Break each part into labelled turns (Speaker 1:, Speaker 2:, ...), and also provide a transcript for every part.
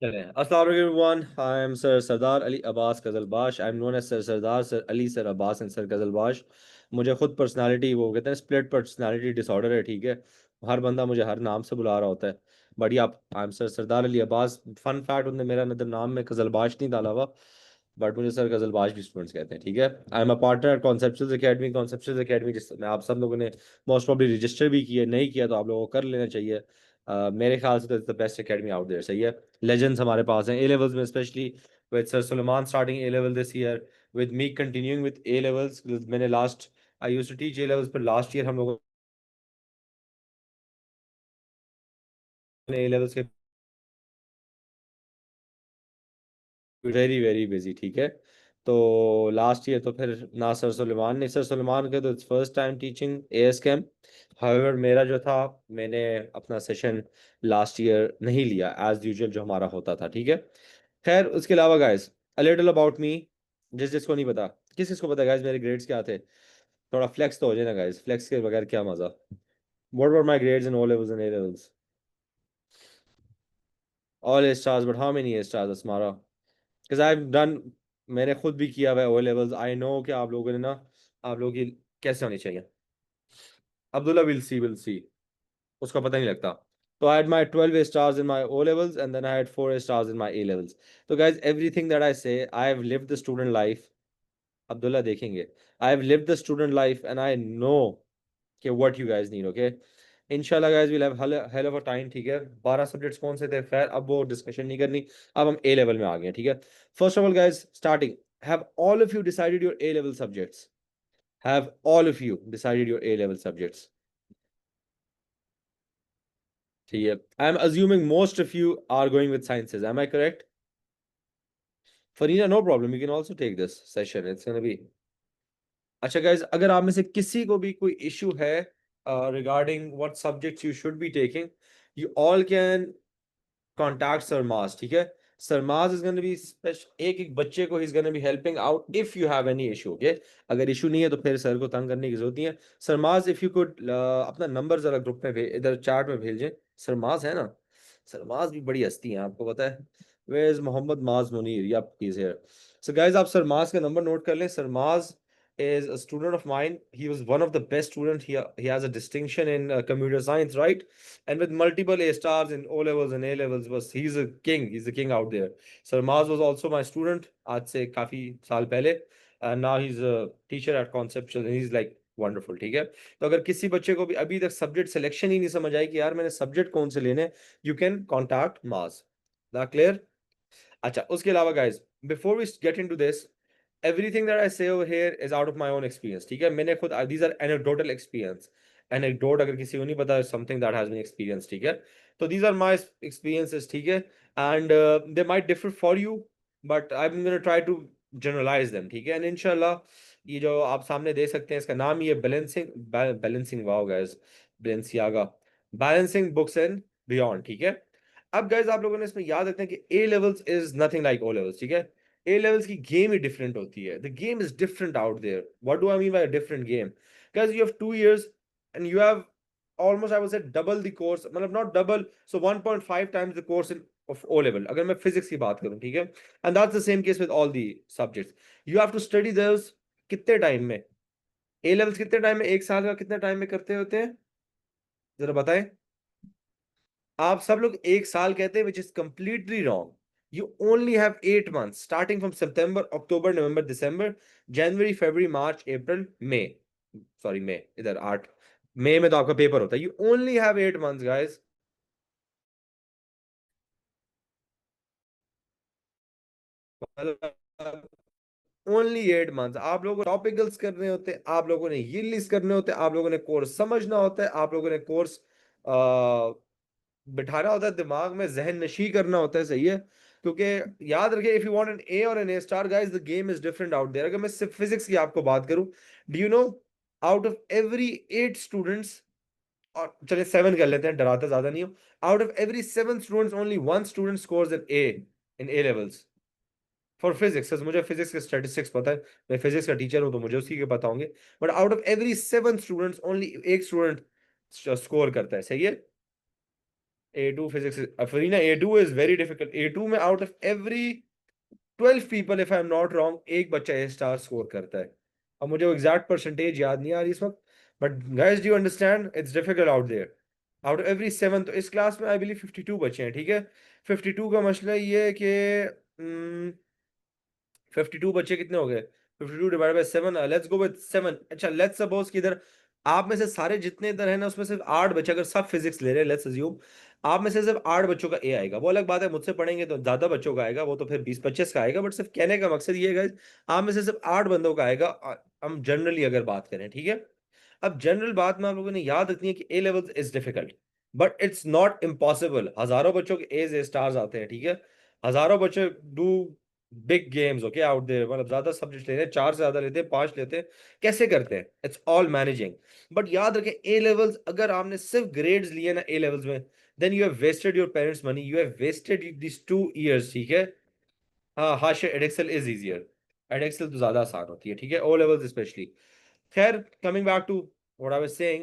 Speaker 1: चलें। अस्सलाम वालेकुम everyone, I am sir Sardar Ali Abbas Qizilbash. I am known as sir Sardar, sir Ali, sir Abbas and sir Qizilbash. मुझे खुद पर्सनालिटी वो कहते हैं स्प्लिट पर्सनालिटी डिसऑर्डर है, ठीक है। हर बंदा मुझे हर नाम से बुला रहा होता है। बट आप I am sir Sardar Ali Abbas. Fun fact, उनने मेरा नदर नाम में कजलबाश नहीं डाला हुआ, बट मुझे सर कजलबाश भी स्टूडेंट्स कहते हैं, ठीक है। I am a partner at Conceptuals academy. Conceptuals academy जिसमें आप सब लोगों ने मोस्ट प्रॉब्ली रजिस्टर भी किया, नहीं किया तो आप लोगों को कर लेना चाहिए। मेरे ख्याल से तो it's the best academy out there, सही है। लेजेंड्स हमारे पास हैं ए लेवल्स में, specially with sir Suleman starting A level this year, with me continuing with A levels. मैंने last I used to teach A levels, पर लास्ट ईयर हम लोगों ने ए लेवल्स के वेरी वेरी बिजी, ठीक है। तो लास्ट ईयर तो फिर ना सर सुलेमान ने, सर सुलेमान के तो फर्स्ट टाइम टीचिंग एएस कैम। हाउएवर मेरा जो था, मैंने अपना सेशन लास्ट ईयर नहीं लिया एज यूजुअल जो हमारा होता था, ठीक है। खैर, उसके अलावा guys, a little about me. जिसको नहीं पता, किसको पता गाइस मेरे ग्रेड्स क्या थे? थोड़ा फ्लेक्स तो हो जाए ना गाइस, फ्लेक्स के बगैर क्या मजा। What were my grades in O levels and A levels? All A stars, but how many A stars Asmara? Because I done, मैंने खुद भी किया हुआ है ओ लेवल्स। आई नो कि आप लोगों ने ना, आप लोगों की कैसे होनी चाहिए। अब्दुल्ला विल सी, उसका पता नहीं लगता। तो I had my 12 A stars in my O levels and then I had 4 A stars in my A levels. तो guys, everything that I say, I have lived the student life. Abdullah देखेंगे, I have lived the student life and I know कि what you guys need, okay. इंशाल्लाह guys will have hell of a time, ठीक है। 12 subjects कौन से थे, खैर अब वो डिस्कशन नहीं करनी। अब हम ए लेवल में आ गए हैं, ठीक है। First of all guys, starting, have all of you decided your A level subjects? Have all of you decided your A level subjects? ठीक है। I am assuming most of you are going with sciences, am I correct? Fareena, no problem, you can also take this session, it's gonna be अच्छा। Guys, अगर आप में से किसी को भी कोई इशू है regarding what subjects you should be taking, you all can contact Sarmaz, ठीक है। Sarmaz is going to be special, एक एक बच्चे को he's going to be helping out if you have any issue, okay। अगर issue नहीं है तो फिर सर को तंग करने की जरूरत नहीं है। सरमाज, इफ यू कुड अपना नंबर जरा ग्रुप में इधर चैट में भेजें। सरमाज है ना, सरमाज भी बड़ी हस्ती है, आपको पता है। वेयर इज मोहम्मद माज मुनीर, या he is here. So guys, आप सरमाज का नंबर नोट कर लें। सरमाज is a student of mine. He was one of the best students. He has a distinction in computer science, right? And with multiple A stars in O levels and A levels, was he's a king. He's a king out there. Sarmaz was also my student. आज से काफी साल पहले, and now he's a teacher at Conceptual, and he's like wonderful, ठीक है। तो अगर किसी बच्चे को भी अभी तक सब्जेक्ट सिलेक्शन ही नहीं समझ आई कि यार मैंने सब्जेक्ट कौन से लेने, you can contact Maaz. That clear? अच्छा, उसके अलावा guys, before we get into this, everything that I say over here is out of my own experience, ठीक है। मैंने खुद, these are anecdotal experience. Anecdote अगर किसी को नहीं पता, something that has been experience, ठीक है। तो दीज आर माय एक्सपीरियंसेस, ठीक है। And they might differ for you, but I am gonna try to generalise them, ठीक है। एंड इंशाल्लाह ये जो आप सामने देख सकते हैं, इसका नाम ये balancing, balancing wow guys, Balenciaga, balancing books and beyond, ठीक है। अब गाइस, आप लोगों ने इसमें याद रखना है कि A levels is nothing like O levels, ठीक है। ए लेवल्स की गेम ही डिफरेंट होती है। The game is different out there. What do I mean by different game? Guys, you have 2 years and you have almost, I would say, double the course, मतलब not double, so 1.5 times the course in of O level, अगर मैं physics की बात करूं, ठीक है। and that's the same case with all the subjects. You have to study those कितने time में? ए लेवल्स कितने टाइम में, एक साल का कितने टाइम में करते होते हैं, जरा बताएं। आप सब लोग एक साल कहते हैं, which is completely wrong. You only have 8 months starting from September, October, November, December, January, February, March, April, May. Sorry, May इधर 8, मई में तो आपका पेपर होता है। You only have 8 months guys. Only 8 months। आप लोगों को टॉपिकल्स करने होते हैं, आप लोगों ने ये लिस्ट करने होते हैं, आप लोगों ने कोर्स समझना होता है, आप लोगों ने कोर्स बिठाना होता है दिमाग में, जहन नशी करना होता है, सही है। क्योंकि याद रखिए, if you want an A और an A star guys, the game is different out there. अगर मैं सिर्फ फिजिक्स की आपको बात करूं, do you know, out of every 8 students, और चलिए 7 कर लेते हैं, डराते ज्यादा नहीं हो, out of every 7 students only 1 student scores an A in A levels for physics. मुझे फिजिक्स के स्टैटिस्टिक्स पता है, मैं फिजिक्स का टीचर हूं, तो मुझे उसी के पता होंगे। But out of every 7 students only एक स्टूडेंट स्कोर करता है, सही है। A2 physics is, Farina, A2 is very difficult. A2 में out of every 12 people if I'm not wrong एक बच्चा A स्टार स्कोर करता है। अब मुझे वो एग्जैक्ट परसेंटेज याद नहीं आ रही इस वक्त, but guys do you understand it's difficult out there. Out of every 7, तो इस क्लास में आई बिलीव 52 बच्चे हैं, ठीक है। 52 का मसला ये है कि 52 बच्चे कितने हो गए, 52 divide by 7, let's go with 7। अच्छा लेट्स सपोज कि इधर आप में से सारे जितने इधर हैं ना उसमें सिर्फ 8 बच्चे, अगर सब फिजिक्स ले रहे हैं, लेट्स अज्यूम आप में से सिर्फ 8 बच्चों का ए आएगा। वो अलग बात है, मुझसे पढ़ेंगे तो ज्यादा बच्चों का आएगा, वो तो फिर 20-25 का आएगा, बट सिर्फ कहने का मकसद ये है guys, आप में से सिर्फ 8 बंदों का आएगा। हम जनरली अगर बात करें, ठीक है। अब जनरल बात में आप लोगों ने याद रखनी है कि A level is difficult, but it's not impossible. हजारों बच्चों के ए स्टार्स आते हैं, ठीक है। हजारों बच्चे do big games okay out there, मतलब ज्यादा सब्जेक्ट लेते हैं, 4 से ज्यादा लेते हैं, 5 लेते हैं, कैसे करते हैं, इट्स ऑल मैनेजिंग। बट याद रखें ए लेवल्स अगर आपने सिर्फ ग्रेड्स लिए ना ए लेवल्स में, then you have wasted your parents money, you have wasted this 2 years, ठीक है। हाँ हाश एडेक्सल इज इजियर, एडेक्सल तो ज्यादा आसान होती है, ठीक है, ओ लेवल्स स्पेशली। खैर, coming back to what I was saying,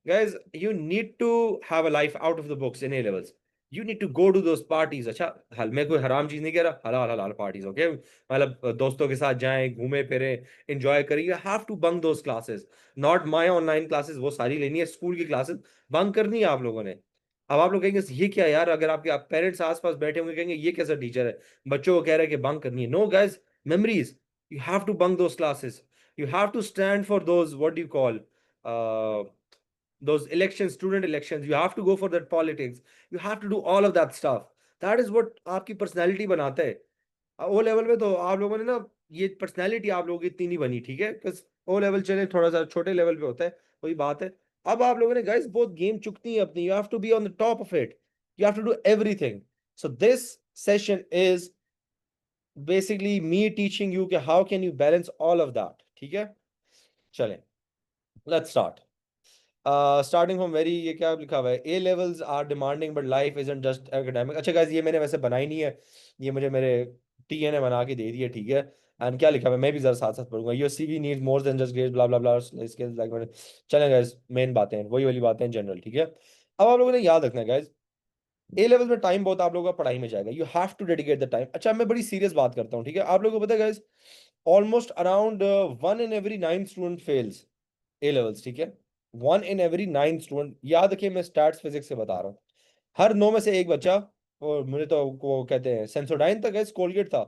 Speaker 1: guys, you need to have a life out of the books in A levels. You need to go to those parties. अच्छा, हल मैं कोई हराम चीज नहीं कह रहा, हलाल हलाल पार्टीज, ओके। मतलब दोस्तों के साथ जाएं, घूमे फिरे, एंजॉय करें। You have to bunk those classes, not my online classes, वो सारी लेनी है, स्कूल की क्लासेस बंक करनी है आप लोगों ने। अब आप लोग कहेंगे ये क्या यार, अगर आपके आप पेरेंट्स आसपास बैठे होंगे कहेंगे ये कैसा टीचर है, बच्चों को कह रहा है कि बंक करनी है। No guys, memories, you have to bunk those classes, you have to stand for those, what do you call, uh, those elections, student elections, you have to go for that politics, you have to do all of that stuff. That is what आपकी personality बनाता है। O level में तो आप लोगों ने ना, ये पर्सनैलिटी आप लोगों की इतनी नहीं बनी, ठीक है, बिकॉज ओ लेवल चले थोड़ा सा छोटे लेवल पे होता है, वही बात है। अब आप लोगों ने गाइस बहुत गेम चुकती है अपनी, you have to be on the top of it, you have to do everything. So this session is basically me teaching you कि how can you balance all of that, ठीक है। चलें, let's start. Starting from very, ये क्या लिखा हुआ है, A levels are demanding but life isn't just academic. अच्छा गाइस, ये मैंने वैसे बनाई नहीं है, ये मुझे मेरे टीए ने बना के दे दी है, ठीक है। एंड क्या लिखा हुआ है मैं भी जरा साथ साथ पढ़ूंगा। Your CV needs more than just grades blah blah blah skills like. चलें गाइस, मेन बातें वही वाली बातें हैं जनरल, ठीक है। अब आप लोगों ने याद रखना है गाइस, ए लेवल में टाइम बहुत आप लोगों का पढ़ाई में जाएगा, you have to dedicate the time. अच्छा मैं बड़ी सीरियस बात करता हूँ, ठीक है। आप लोगों को पता है guys, almost around 1 in every 9 student fails A levels, ठीक है। 1 in every 9 स्टूडेंट, याद रखिए मैं स्टैट्स फिजिक्स से बता रहा हूँ, हर 9 में से एक बच्चा, और मुझे तो वो कहते हैं सेंसोडाइन तक है, कोलगेट था,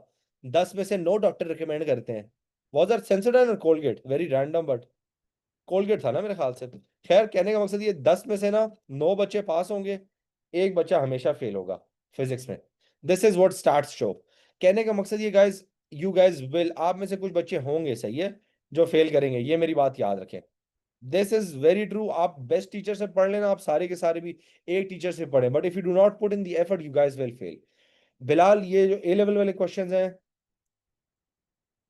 Speaker 1: 10 में से 9 डॉक्टर रिकमेंड करते हैं। वॉज आर सेंसोडाइन और Colgate, very random but Colgate था ना मेरे ख्याल से। खैर कहने का मकसद ये, 10 में से ना 9 बच्चे पास होंगे, एक बच्चा हमेशा फेल होगा फिजिक्स में। This is what starts show. कहने का मकसद ये गाइस, यू गाइस विल, आप में से कुछ बच्चे होंगे, सही है, जो फेल करेंगे, ये मेरी बात याद रखें। This is very true. आप बेस्ट टीचर से पढ़ लेना, आप सारे के सारे भी एक टीचर से पढ़ें, but if you do not put in the effort you guys will fail. Bilal, ये जो ए लेवल वाले क्वेश्चंस हैं,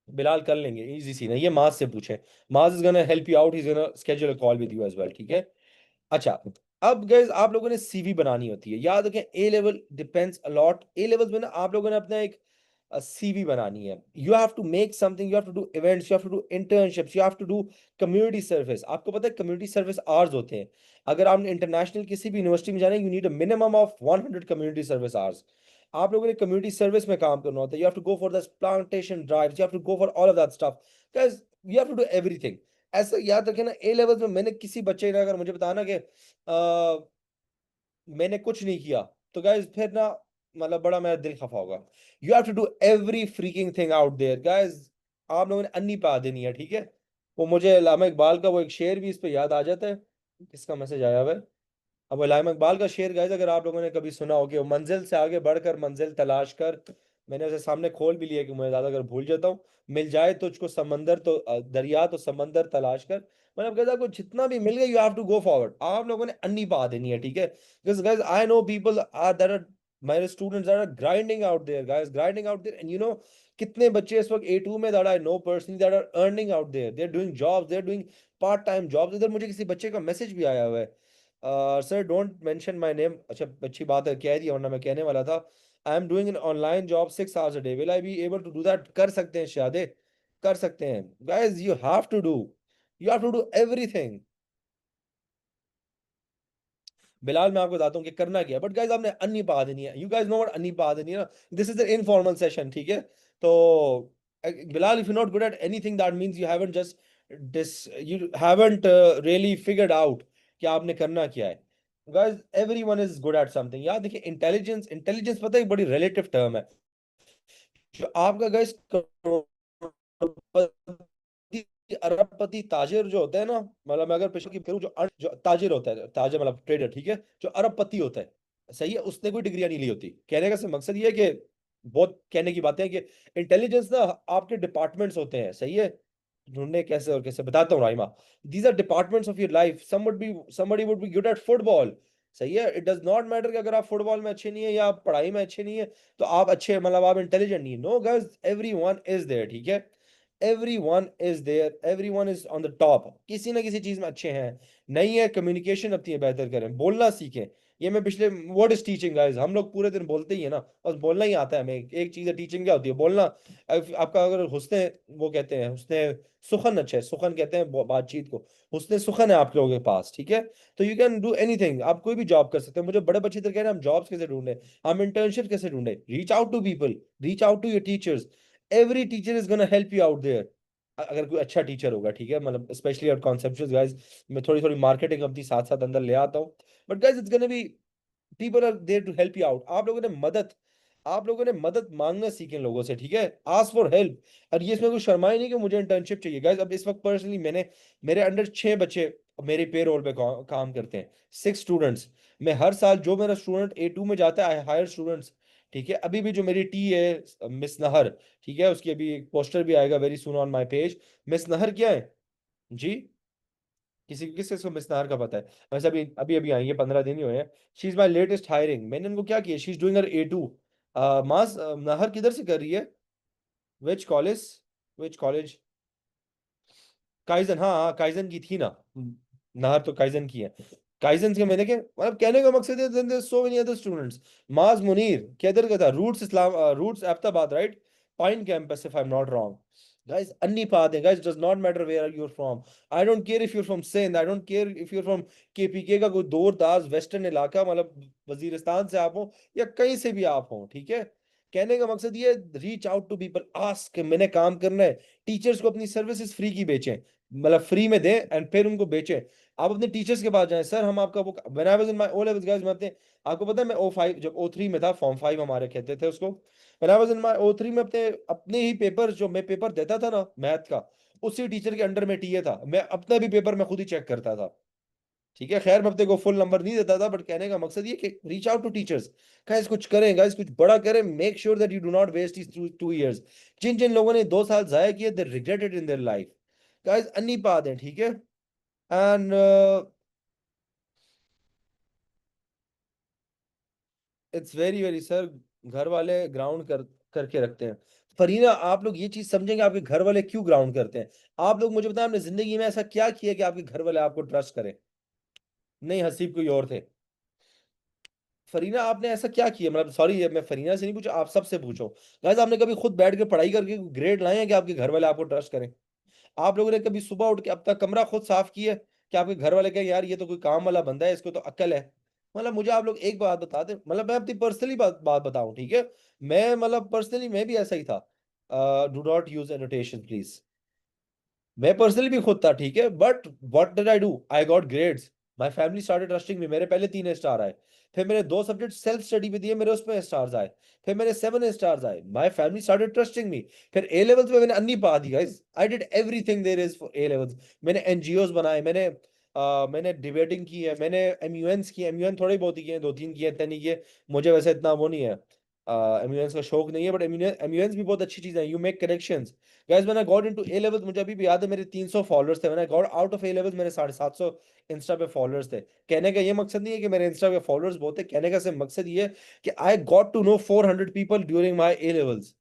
Speaker 1: बिलाल कर लेंगे, इजी सी ना, ये माज से पूछे, Maaz is gonna help you out, he is gonna schedule a call with you as well, ठीक है। अच्छा, अब गाइस आप लोगों ने सीवी बनानी होती है, याद रखें A level depends a lot, A levels में ना आप लोगों ने अपना एक सीवी बनानी है। You have to make something, you have to do events, you have to do internships, you have to do community service. आपको पता है कम्युनिटी सर्विस आवर्स होते हैं, अगर आपने इंटरनेशनल किसी भी यूनिवर्सिटी में जाना है, you need a minimum of 100 community service hours. आप लोगों ने कम्युनिटी सर्विस में काम करना होता है, you have to go for the plantation drives, you have to go for all of that stuff. Guys you have to do everything. ऐसा याद रखें ना, ए लेवल्स में मैंने किसी बच्चे ने अगर मुझे बताना कि मैंने कुछ नहीं किया, तो गाइस फिर ना, मतलब बड़ा मेरा दिल खफा होगा। You have to do every freaking thing out there guys. आप लोगों ने अन्नी पा देनी है, ठीक है। वो मुझे अल्लामा इकबाल का वो एक शेर भी इस पे याद आ जाता है। किसका मैसेज आया हुआ है? अब अल्लामा इकबाल का शेर गाइस, अगर आप लोगों ने कभी सुना हो कि वो मंजिल से आगे बढ़कर मंजिल तलाश कर, मैंने उसे सामने खोल भी लिया कि मुझे ज्यादा अगर भूल जाता हूँ, मिल जाए तुझको समंदर तो दरिया तो समंदर तलाश कर। मतलब कहता आपको जितना भी मिल गया, you have to go forward. आप लोगों ने अन्नी पा देनी है, ठीक है। Because guys, I know people are that are my students that are grinding out there, guys, grinding out there, and you know कितने बच्चे इस वक्त A2 में that I know personally that are earning out there, they're doing jobs, they're doing part time jobs। इधर मुझे किसी बच्चे का मैसेज भी आया हुआ है, sir don't mention my name. अच्छा अच्छी बात है, कह दिया, वरना मैं कहने वाला था, I am doing an online job 6 hours a day, will I be able to do that? कर सकते हैं शायद, कर सकते हैं। Guys you have to do, you have to do everything. Bilal मैं आपको बताता हूँ कि करना क्या है, बट गाइस आपने अन्नी पा देनी है, यू गाइस नो व्हाट अन्नी पा देनी है ना, this is an informal session, ठीक है? तो Bilal, if you not good at anything that means you haven't just this, you haven't really figured out कि आपने करना क्या है। Guys everyone is good at something. यार देखिए, इंटेलिजेंस, इंटेलिजेंस पता है एक बड़ी रिलेटिव टर्म है। जो आपका गाइस करोड़पति, अरबपति ताजिर जो होता है ना, मतलब मैं अगर पेशे की करूं, जो ताजिर होता है, ताजिर मतलब ट्रेडर, ठीक है, जो अरबपति होता है, सही है, उसने कोई डिग्रियां नहीं ली होती। कहने का सिर्फ मकसद ये है कि बहुत कहने की बातें हैं कि इंटेलिजेंस ना आपके डिपार्टमेंट्स होते हैं, सही है, ढूंढने कैसे और कैसे बताता हूँ Raima. These are departments of your life. somebody would be good at football, सही है, इट डज नॉट मैटर कि अगर आप फुटबॉल में अच्छे नहीं है या आप पढ़ाई में अच्छे नहीं है तो आप अच्छे, मतलब आप इंटेलिजेंट नहीं है। No guys, everyone is there, ठीक है, everyone is there, everyone is on the top, किसी ना किसी चीज में अच्छे हैं। नहीं है, कम्युनिकेशन अपनी बेहतर करें, बोलना सीखें। ये मैं पिछले, व्हाट इज टीचिंग गाइस, हम लोग पूरे दिन बोलते ही है ना, बस बोलना ही आता है हमें। एक चीज है टीचिंग, क्या होती है? बोलना। आपका अगर हुस्ने, वो कहते हैं हुस्ने सुखन, अच्छा है, सुखन कहते हैं बातचीत को, हुस्ने सुखन है आप लोगों के पास, ठीक है, तो यू कैन डू एनीथिंग, आप कोई भी जॉब कर सकते हैं। मुझे बड़े बच्चे इधर कह रहे हैं हम जॉब्स कैसे ढूंढे, हम इंटर्नशिप कैसे ढूंढे। Reach out to people, reach out to your teachers, every teacher is gonna help you out there. अगर कोई अच्छा टीचर होगा, ठीक है, मतलब स्पेशली और कॉन्सेप्चुअल गाइस, मैं थोड़ी थोड़ी मार्केटिंग अपनी साथ साथ अंदर ले आता हूँ, but guys it's gonna be, people are there to help you out. आप लोगों ने मदद मांगना सीखें लोगों से, ठीक है, आस्क फॉर हेल्प। और ये इसमें कोई शर्माए नहीं कि मुझे इंटर्नशिप चाहिए। गाइस अब इस वक्त पर्सनली मैंने, मेरे अंडर 6 बच्चे मेरे पे रोल पे काम करते हैं, 6 स्टूडेंट्स। मैं हर साल जो मेरा स्टूडेंट A2 में जाता है, आई हायर स्टूडेंट्स, ठीक है। अभी भी जो मेरी टी है मिस नहर, ठीक है, उसकी अभी एक पोस्टर भी आएगा very soon on my page. Miss नहर क्या है जी? किस किस को मिस नाहर का पता है? वैसे अभी अभी अभी आई है, 15 दिन ही हुए हैं। She is my latest hiring. मैंने उनको क्या किया, she is doing her A2। मास नाहर किधर से कर रही है? Which college? Which college? Kaizen, हाँ हाँ, काइजन की थी ना। नाहर तो काइजन की है। काइजन के मैंने क्या मतलब, कहने का मकसद है सो मेनी अदर स्टूडेंट्स। माज मुनीर किधर का था? रूट्स इस्लाम, roots Ahmedabad, right? Pine campus, if I am not wrong. guys अन्नी बात है guys, does not matter where you're from. I don't care if you're from Sindh, I don't care if you're from KPK का कोई दूरदाज western इलाका, मतलब वजीरिस्तान से आप हो या कहीं से भी आप हो, ठीक है। कहने का मकसद ये, reach out to people, ask, मैंने काम करना है। टीचर्स को अपनी सर्विसेज फ्री की बेचें, मतलब फ्री में दें एंड फिर उनको बेचें। आप अपने टीचर्स के पास जाएं, सर हम आपका वो, when I was in my O levels guys, मैं अपने, आपको पता है मैं O5, जब O3 में था, फॉर्म 5 हमारे कहते थे उसको, when I was in my O3 में अपने अपने ही पेपर, जो मैं पेपर देता था ना मैथ का, उसी टीचर के अंडर में टीए था, मैं अपना भी पेपर मैं खुद ही चेक करता था, ठीक है। खैर मैं अपने को फुल नंबर नहीं देता था, बट कहने का मकसद ये कि reach out to teachers. Guys कुछ करें, गाइस कुछ बड़ा करें, make sure that you do not waste these 2 years। जिन जिन लोगों ने 2 साल जाया किए, they regret it in their life. Guys अन्नी पा दें, ठीक है। And it's very very sir, घर वाले ग्राउंड करके रखते हैं। फरीना आप लोग ये चीज समझेंगे आपके घर वाले क्यों ग्राउंड करते हैं। आप लोग मुझे बताएं, आपने जिंदगी में ऐसा क्या किया कि आपके घर वाले आपको ट्रस्ट करें? नहीं, हसीब कोई और थे। फरीना आपने ऐसा क्या किया, मतलब सॉरी मैं फरीना से नहीं पूछा, आप सबसे पूछो। गाइस आपने कभी खुद बैठ के पढ़ाई करके ग्रेड लाए हैं कि आपके घर वाले आपको ट्रस्ट करें? आप लोगों ने कभी सुबह उठ के अपना कमरा खुद साफ किया है कि आपके घर वाले कहें यार ये तो कोई काम वाला बंदा है, इसको तो अक्ल है? मतलब मुझे आप लोग एक बात बता दें, मतलब मैं अपनी पर्सनली बात बताऊं, ठीक है, मैं मतलब पर्सनली मैं भी ऐसा ही था। Do not use annotation please. मैं पर्सनली भी खुद था, ठीक है, but what did I do, I got grades, my family started trusting मी, मेरे पहले 3 स्टार आए, फिर मैंने 2 सब्जेक्ट सेल्फ स्टडी पे दिए, मेरे उसमें स्टार्स आए, फिर मेरे 7 स्टार्स आए, my family started trusting me. फिर ए लेवल्स में मैंने अन्नी पा दी guys, I did everything there is for A levels. मैंने एनजीओस बनाए, मैंने डिबेटिंग की है, मैंने एमयूएनस किए, एमयूएन थोड़े बहुत ही किए, 2-3 किए, इतने नहीं किए। मुझे वैसे इतना वो नहीं है, एमयूएनस का शौक नहीं है, बट एमयूएनस भी बहुत अच्छी चीज है, you make connections. Guys when I got into A levels, मुझे अभी भी याद है मेरे 300 फॉलोअर्स थे। When I got out of A levels मेरे 750 इंस्टा पे फॉलोअर्स थे। कहने का ये मकसद नहीं है कि मेरे इंस्टा पे फॉलोअर्स बहुत है, कहने का सिर्फ मकसद ये है कि I got to know 400 people during my A levels.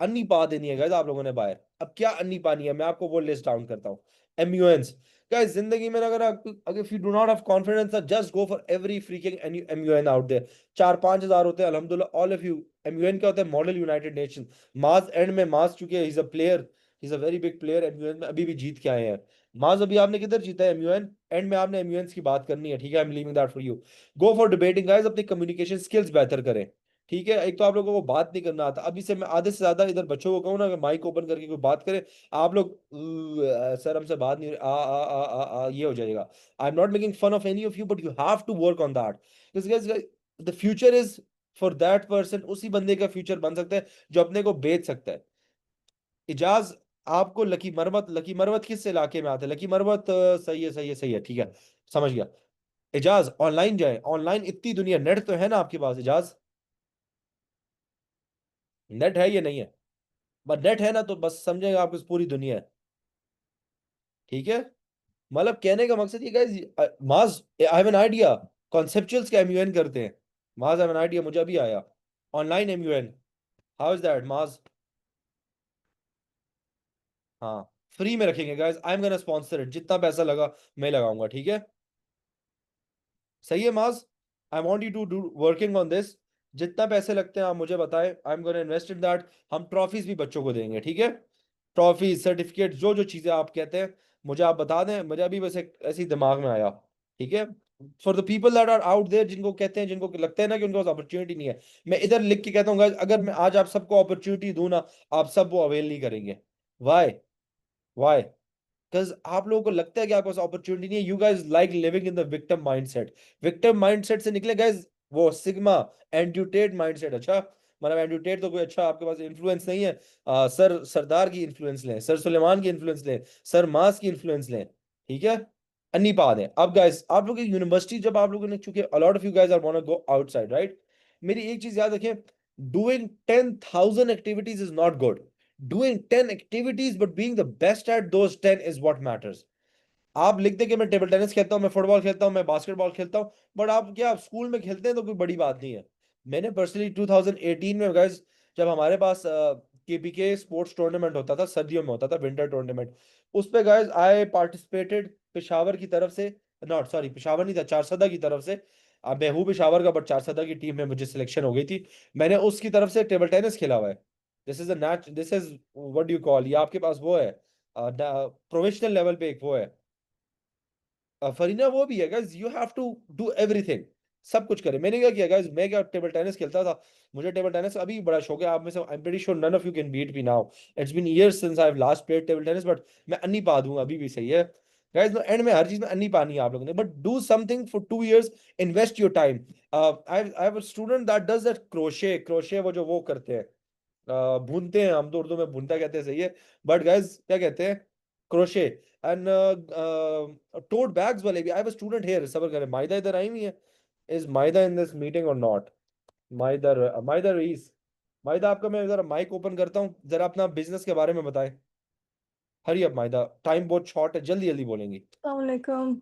Speaker 1: अन्नी पा देनी है गाइस आप लोगों ने बाहर। अब क्या अन्नी पानी है, मैं आपको वो लिस्ट डाउन करता हूँ। एमयूएनस, गाइस जिंदगी में अगर अगर if you do not have confidence, just go for every freaking MUN out there. 4-5 हजार होते हैं अल्हम्दुलिल्लाह, ऑल ऑफ यू। एमयूएन क्या होता है? Model United nation. Mass and में मास, चूंकि is a player, is a very big player, MUN में अभी भी जीत के आए हैं। माज अभी आपने किधर जीता है, एमयूएन, एंड में आपने एमयूएन की बात करनी है, ठीक है, I am leaving that for you. Go for debating guys, अपनी कम्युनिकेशन स्किल्स बेहतर करें, ठीक है। एक तो आप लोगों को बात नहीं करना आता, अभी से मैं आधे से ज्यादा इधर बच्चों को कहूँ ना कि माइक ओपन करके कोई बात करे, आप लोग सर हमसे बात नहीं हो रही", ये हो जाएगा। I am not making fun of any of you, but you have to work on that. The future is for that person, उसी बंदे का फ्यूचर बन सकता है जो अपने को बेच सकता है। इजाज, आपको लकी मरवत किस इलाके में आते हैं? लकी मरवत, सही है सही है सही है, ठीक है, समझ गया। इजाज ऑनलाइन जाए, ऑनलाइन इतनी दुनिया, नेट तो है ना आपके पास इजाज? नेट है या नहीं है? बस नेट है ना, तो बस समझेगा आपको पूरी दुनिया है, ठीक है। मतलब कहने का मकसद ये गाइस, माज आई हैव एन आइडिया, कॉन्सेप्चुअल्स का एमयूएन करते हैं। माज आई हैव एन आइडिया, मुझे अभी आया, online MUN, how is that माज? हाँ, फ्री में रखेंगे guys, I am gonna sponsor it, जितना पैसा लगा मैं लगाऊंगा, ठीक है। सही है Maaz, I want you to do working on this. जितना पैसे लगते हैं आप मुझे बताएं, I am gonna invest in that. हम ट्रॉफीज भी बच्चों को देंगे, ठीक है, ट्रॉफीज सर्टिफिकेट जो जो चीजें आप कहते हैं मुझे आप बता दें, मुझे अभी बस एक ऐसी दिमाग में आया, ठीक है। For the people that are out there, जिनको कहते हैं, जिनको लगता है ना कि उनके पास अपॉर्चुनिटी नहीं है, मैं इधर लिख के कहता हूँ guys, अगर मैं आज आप सबको अपॉर्चुनिटी दूं ना, आप सब वो अवेल नहीं करेंगे। वाई? वाई? बिकॉज आप लोगों को लगता है कि आपके पास अपॉर्चुनिटी नहीं है, you guys like living in the victim mindset. Victim mindset से निकले गाइस, वो सिग्मा एंड्यूटेड माइंडसेट। अच्छा, मतलब एंड्यूटेड तो कोई अच्छा आपके पास इन्फ्लुएंस नहीं है, सर सरदार की इन्फ्लुएंस लें, सर सुलेमान की इन्फ्लुएंस लें, सर मास की इन्फ्लुएंस लें, ठीक है। अन्नी पा दें। अब गाइस आप लोग यूनिवर्सिटी, जब आप लोगों ने, चूंकि a lot of you guys are want to go outside, right, मेरी एक चीज याद रखें, doing 10,000 activities is not good. Doing 10 activities but being the best at those 10 is what matters. आप लिखते कि मैं टेबल टेनिस खेलता हूँ, मैं फुटबॉल खेलता हूँ, मैं बास्केटबॉल खेलता हूँ, बट आप क्या, आप स्कूल में खेलते हैं तो कोई बड़ी बात नहीं है। मैंने पर्सनली 2018 में गाइस, जब हमारे पास केपीके स्पोर्ट्स टूर्नामेंट होता था, सर्दियों में होता था, विंटर टूर्नामेंट, उस पे गाइस आई पार्टिसिपेटेड पेशावर की तरफ से, नॉट सॉरी पेशावर नहीं था, चारसदा की तरफ से। अब मैं हूँ पेशावर का, बट चारसदा की टीम में मुझे सिलेक्शन हो गई थी, मैंने उसकी तरफ से टेबल टेनिस खेला हुआ है। This is what you call, ये आपके पास वो है, प्रोफेशनल लेवल पे एक वो है, फरीना वो भी है guys, you have to do everything, सब कुछ करें। मैंने क्या किया गाइस, मैं क्या टेबल टेनिस खेलता था, मुझे टेबल टेनिस अभी बड़ा शौक है, आप में से I am pretty sure none of you can beat me now, it's been years since I have last played table tennis, but मैं अन्नी पा दूंगा अभी भी, सही है गाइस। एंड में हर चीज में अन्नी पानी है आप लोगों ने, but do something for 2 years, invest your time. I have a student that does that crochet, crochet वो जो वो करते हैं, भूनते हैं, हम तो उर्दू में भूनता कहते हैं, सही है, बट गाइस क्या कहते हैं, क्रोशे। एंड टोट बैग्स वाले भी, I have a student here, सबर करें, माइदा इधर आई हुई है, इज माइदा इन दिस मीटिंग और नॉट? माइदा, माइदा रईस, माइदा आपका मैं जरा माइक ओपन करता हूँ, जरा अपना बिजनेस के बारे में बताएं। हरी अब माइदा, टाइम बहुत शॉर्ट है, जल्दी जल्दी बोलेंगी।
Speaker 2: Assalamualaikum.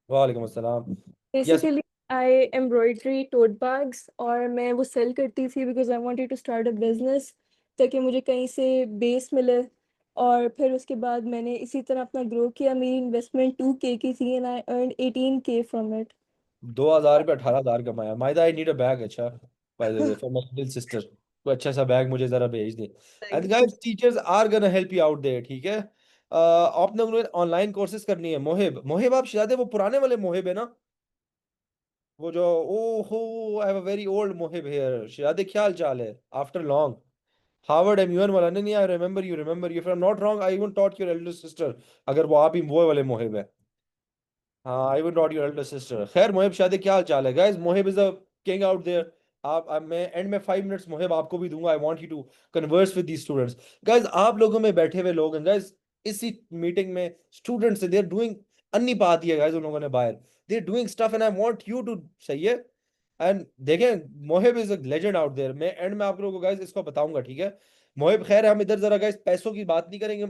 Speaker 1: वालेकुम अस्सलाम। Yes.
Speaker 2: Basically, I embroidery tote bags और मैं वो सेल करती थी because I wanted to start a business ताकि मुझे कहीं से बेस मिले। और फिर उसके बाद मैंने इसी तरह अपना ग्रो किया। मेरी इन्वेस्टमेंट 2K की थी and I earned 18K from it.
Speaker 1: 2,000 पे 18,000 कमाया। Maida I need a bag, अच्छा, by the way, for my little sister, कोई अच्छा सा बैग मुझे जरा भेज दे। And
Speaker 2: Thank you.
Speaker 1: Guys teachers are gonna help you out there, ठीक है। आपने उन्हें ऑनलाइन कोर्सेज करनी है। मोहिब, मोहिब आप शायद वो पुराने वाले मोहिब है ना, वो जो, ओ हो, I have a very old Mohib here, शायद क्या हाल चाल है आफ्टर लॉन्ग? हार्वर्ड एमयूएन वाला, नहीं नहीं, I remember you, remember you, if I am not wrong, I even taught your elder sister, अगर वो आप ही वो वाले मोहिब है। हाँ, I would not your elder sister. खैर मोहिब शादी, क्या हाल चाल है guys? Mohib is a king out there. मैं एंड में 5 मिनट्स मोहिब आपको भी दूंगा, I want you to converse with these students. Guys आप लोगों में बैठे हुए लोग हैं गाइस, इसी मीटिंग में स्टूडेंट्स, दे आर डूइंग, अन्नी बात ही है गाइस, उन लोगों ने बाहर, they are doing stuff and I want you to, सही है। एंड देखें, Mohib is a legend out there. मैं एंड में आप लोगों को गाइस इसको बताऊंगा, ठीक है। मोहिब, खैर हम इधर जरा गाइस पैसों की बात नहीं करेंगे,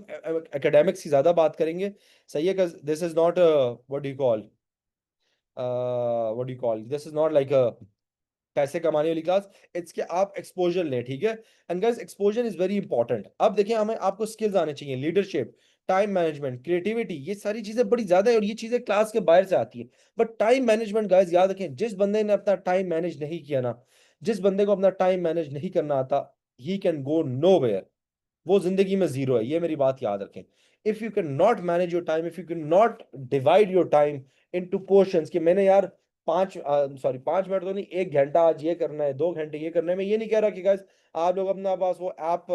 Speaker 1: एकेडमिक्स की ज्यादा बात करेंगे, सही है, this is not what do you call, what do you call, this is not like अ पैसे कमाने वाली क्लास, इट्स कि आप एक्सपोजर लें, ठीक है। And guys exposure is very important. अब देखिए, हमें आपको स्किल्स आने चाहिए, लीडरशिप, टाइम मैनेजमेंट, क्रिएटिविटी, ये सारी चीजें बड़ी ज्यादा है और ये चीजें क्लास के बाहर से आती है। बट टाइम मैनेजमेंट गाइस याद रखें, जिस बंदे ने अपना टाइम मैनेज नहीं किया ना, जिस बंदे को अपना टाइम मैनेज नहीं करना आता, ही कैन गो नो, वो जिंदगी में जीरो है, ये मेरी बात याद रखें। if you cannot manage your time, if you cannot divide your time into portions, कि मैंने यार 5 मिनट तो नहीं, 1 घंटा आज ये करना है, 2 घंटे ये करना है, मैं ये नहीं कह रहा कि guys आप लोग अपना पास वो ऐप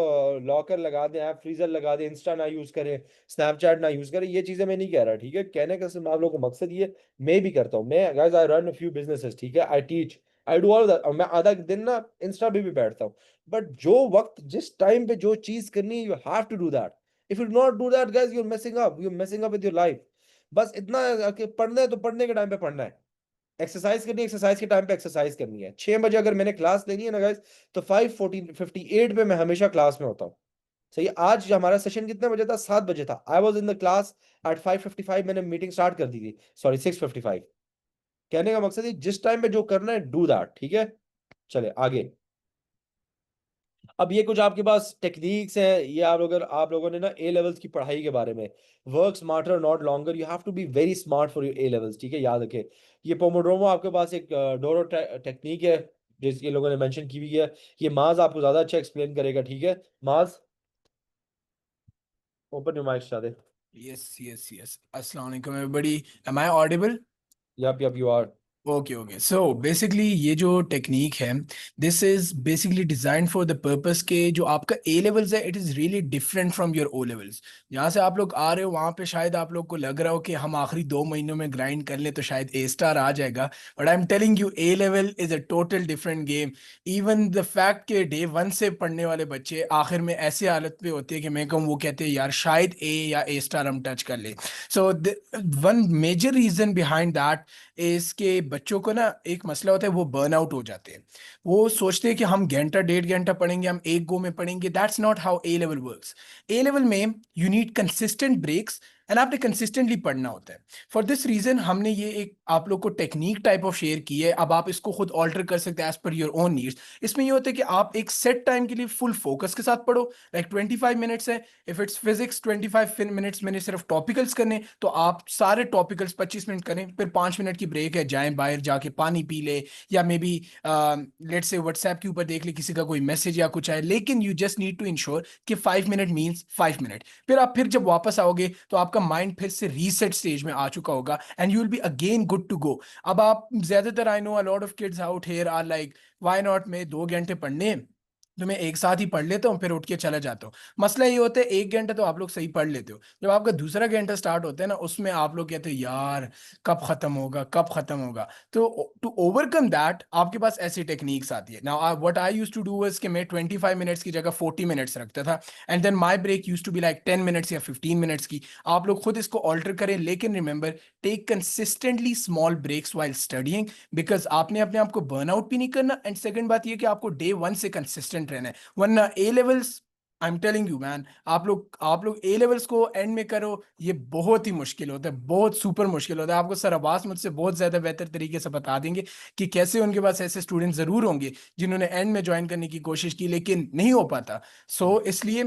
Speaker 1: लॉकर लगा दें, ऐप फ्रीजर लगा दें, इंस्टा ना यूज करें, स्नैपचैट ना यूज करें, ये चीजें मैं नहीं कह रहा, ठीक है। कहने का सिर्फ आप लोगों को मकसद ये, मैं भी करता हूँ, मैं guys I run a few businesses, ठीक है, I teach, I do all that, मैं आधा दिन ना इंस्टा पे भी बैठता हूँ, बट जो वक्त जिस टाइम पे जो चीज करनी है, you have to do that. If you not do that guys, you missing up with your life. बस इतना है कि पढ़ना है तो पढ़ने के टाइम पे पढ़ना है, एक्सरसाइज करनी है एक्सरसाइज के टाइम पे एक्सरसाइज करनी है। 6 बजे अगर मैंने क्लास लेनी है ना गाइस, तो 5:58 पे मैं हमेशा क्लास में होता हूँ। सही है, आज हमारा सेशन कितने बजे था, 7 बजे था, I was in the class at 5:55, मैंने मीटिंग स्टार्ट कर दी थी, सॉरी 6:55। कहने का मकसद है जिस टाइम पे जो करना है डू दैट, ठीक है। चले आगे। अब ये कुछ आपके पास टेक्निक्स हैं, ये आप लोगों ने ना ए लेवल्स की पढ़ाई के बारे में, work smarter not longer, you have to be very smart for your A levels, ठीक है, याद रखें। ये पोमोड्रोमो आपके पास एक डोरो टेक्निक है, जिसके लोगों ने मेंशन की हुई है, ये माज आपको ज्यादा अच्छा एक्सप्लेन करेगा, ठीक है। माज, ओपन योर माइक शादे।
Speaker 3: Yes, yes, yes. Assalamu alaikum, everybody. Am I audible?
Speaker 1: Yup you are.
Speaker 3: Okay okay, so basically ये जो टेक्निक है, this is basically design for the purpose के जो आपका ए लेवल्स है, it is really different from your O levels. जहाँ से आप लोग आ रहे हो वहाँ पे शायद आप लोग को लग रहा हो कि हम आखिरी 2 महीनों में ग्राइंड कर ले तो शायद ए स्टार आ जाएगा, but I am telling U A level is a total different game. Even the fact के डे 1 से पढ़ने वाले बच्चे आखिर में ऐसी हालत पे होते हैं कि मैं कहूँ वो कहते हैं यार शायद ए या ए स्टार हम टच कर ले। So one major reason behind that इसके बच्चों को ना एक मसला होता है, वो बर्न आउट हो जाते हैं। वो सोचते हैं कि हम घंटा 1.5 घंटा पढ़ेंगे, हम एक गो में पढ़ेंगे। That's not how A level works. A level में you need consistent breaks and आपने कंसिस्टेंटली पढ़ना होता है। फॉर दिस रीजन हमने ये एक आप लोग को टेक्निक टाइप ऑफ शेयर की है। अब आप इसको खुद ऑल्टर कर सकते हैं as per your own needs. इसमें ये होता है कि आप एक सेट टाइम के लिए फुल फोकस के साथ पढ़ो, लाइक 25 मिनट्स है, इफ इट्स फिजिक्स 25 मिनट्स मैंने सिर्फ टॉपिकल्स करने, तो आप सारे टॉपिकल्स 25 मिनट करें, फिर 5 मिनट की ब्रेक है, जाएं बाहर जाके पानी पी ले, या may be let's say WhatsApp के ऊपर देख ले किसी का कोई मैसेज या कुछ आए, लेकिन you just need to ensure कि 5 मिनट मीन्स 5 मिनट। फिर आप फिर जब वापस आओगे तो आपका माइंड फिर से रीसेट स्टेज में आ चुका होगा and you will be again good to go. अब आप ज्यादातर, I know a lot of kids out here are like why not, मैं 2 घंटे पढ़ने हैं तो मैं एक साथ ही पढ़ लेता हूँ फिर उठ के चला जाता हूँ। मसला ये होता है 1 घंटा तो आप लोग सही पढ़ लेते हो, जब आपका दूसरा घंटा स्टार्ट होता है ना, उसमें आप लोग कहते हो यार कब खत्म होगा कब खत्म होगा। तो टू ओवरकम दैट आपके पास ऐसी टेक्निक्स आती है। Now what I used to do was कि मैं 25 मिनट्स की जगह 40 मिनट्स रखता था, and then my break used to be like 10 minutes या 15 मिनट्स की। आप लोग खुद इसको ऑल्टर करें, लेकिन remember take consistently small breaks while studying, because आपने अपने आप को बर्न आउट भी नहीं करना, एंड सेकंड बात ये कि आपको डे 1 से कंसिस्टेंट रहना है। वरना A levels, I am telling you man, आप लोग ए लेवल्स को एंड में करो, ये बहुत ही मुश्किल होता है, बहुत सुपर मुश्किल होता है। आपको सर अब्बास मुझसे बहुत ज्यादा बेहतर तरीके से बता देंगे कि कैसे उनके पास ऐसे स्टूडेंट जरूर होंगे जिन्होंने एंड में ज्वाइन करने की कोशिश की लेकिन नहीं हो पाता। सो इसलिए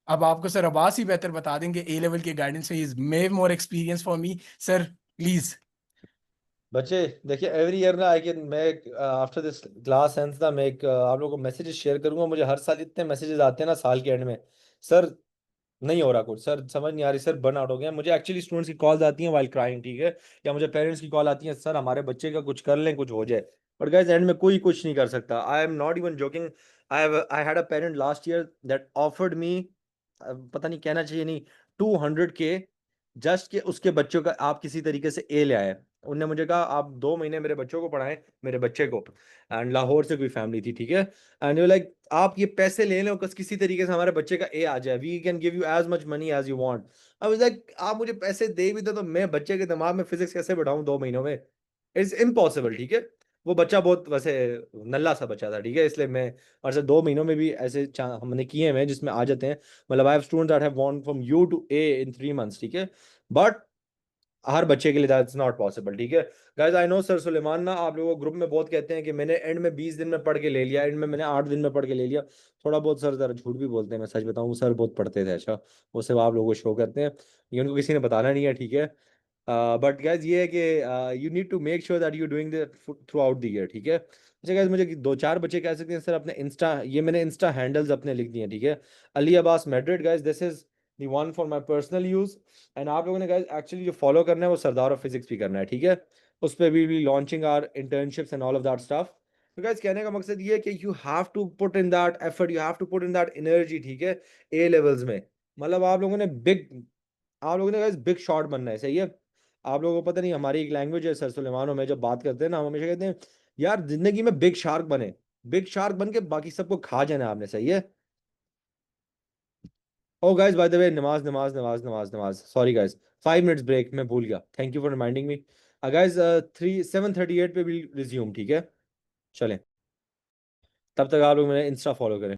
Speaker 3: अब आपको सर अब्बास ही बेहतर बता देंगे ए लेवल के गाइडेंस में, is may more experience for me. Sir please.
Speaker 1: बच्चे देखिए, एवरी ईयर ना आई कैन, मैं आफ्टर दिस क्लास एंड्स ना, मैं एक आप लोगों को मैसेजेस शेयर करूंगा। मुझे हर साल इतने मैसेजेस आते हैं ना साल के एंड में, सर नहीं हो रहा कुछ, सर समझ नहीं आ रही, सर बर्न आउट हो गया। मुझे एक्चुअली स्टूडेंट्स की कॉल्स आती हैं वाइल क्राइंग, ठीक है, या मुझे पेरेंट्स की कॉल आती है, सर हमारे बच्चे का कुछ कर लें, कुछ हो जाए। बट गाइस एंड में कोई कुछ नहीं कर सकता। आई am not even joking, I had a parent last year that offered me, पता नहीं कहना चाहिए नहीं, 200K, जस्ट के उसके बच्चों का आप किसी तरीके से ए ले आए। उनने मुझे कहा आप 2 महीने मेरे बच्चों को पढ़ाएं, मेरे बच्चे को, एंड लाहौर से कोई फैमिली थी, ठीक है, एंड यू लाइक आप ये पैसे ले लो किसी तरीके से हमारे बच्चे का ए आ जाए, we can give you as much money as you want. अब लाइक आप मुझे पैसे दे भी दो तो मैं बच्चे के दिमाग में फिजिक्स कैसे बढ़ाऊं 2 महीनों में, इट्स इम्पॉसिबल, ठीक है। वो बच्चा बहुत वैसे नल्ला सा बच्चा था, ठीक है, इसलिए मैं, और सर 2 महीनों में भी ऐसे हमने किए हैं जिसमें आ जाते हैं, मतलब I have students that have gone from U to A in 3 months, ठीक है, बट हर बच्चे के लिए दैट्स नॉट पॉसिबल, ठीक है। Guys I know sir Suleman ना आप लोगों को ग्रुप में बहुत कहते हैं कि मैंने एंड में 20 दिन में पढ़ के ले लिया, एंड में मैंने 8 दिन में पढ़ के ले लिया। थोड़ा बहुत सर जरा झूठ भी बोलते हैं, मैं सच बताऊं सर बहुत पढ़ते थे, अच्छा वो सिर्फ आप लोगों को शो करते हैं, ये उनको किसी ने बताना नहीं है, ठीक है। बट गाइस ये है कि you need to make sure that you doing the throughout the year, ठीक है। अच्छा गाइस, मुझे 2-4 बच्चे कह सकते हैं सर अपने इंस्टा, ये मैंने इंस्टा हैंडल्स अपने लिख दिए हैं, ठीक है। Ali Abbas Madrid, guys this is the one for my personal use, and आप लोगों ने guys actually जो follow करना है वो सरदार ऑफ फिजिक्स भी करना है, ठीक है? उस पे we will be launching our internships and all of that stuff. तो guys कहने का मकसद ये है कि you have to put in that effort, you have to put in that energy, ठीक है? A levels में मतलब आप लोगों ने guys big shot बनना है, सही है? आप लोगों को पता नहीं, हमारी एक लैंग्वेज है सर सुलेमानो में, जब बात करते हैं ना हम हमेशा कहते हैं यार जिंदगी में बिग शार्क बने, बिग शार्क बन के बाकी सबको खा जाना आपने, सही है? Oh guys, by the way, नमाज, sorry guys, 5 minutes break, मैं भूल गया, thank you for reminding me. Guys, 7:38 पे भी resume, ठीक है? चलें, तब तक आप लोग मेरा इंस्टा फॉलो करें।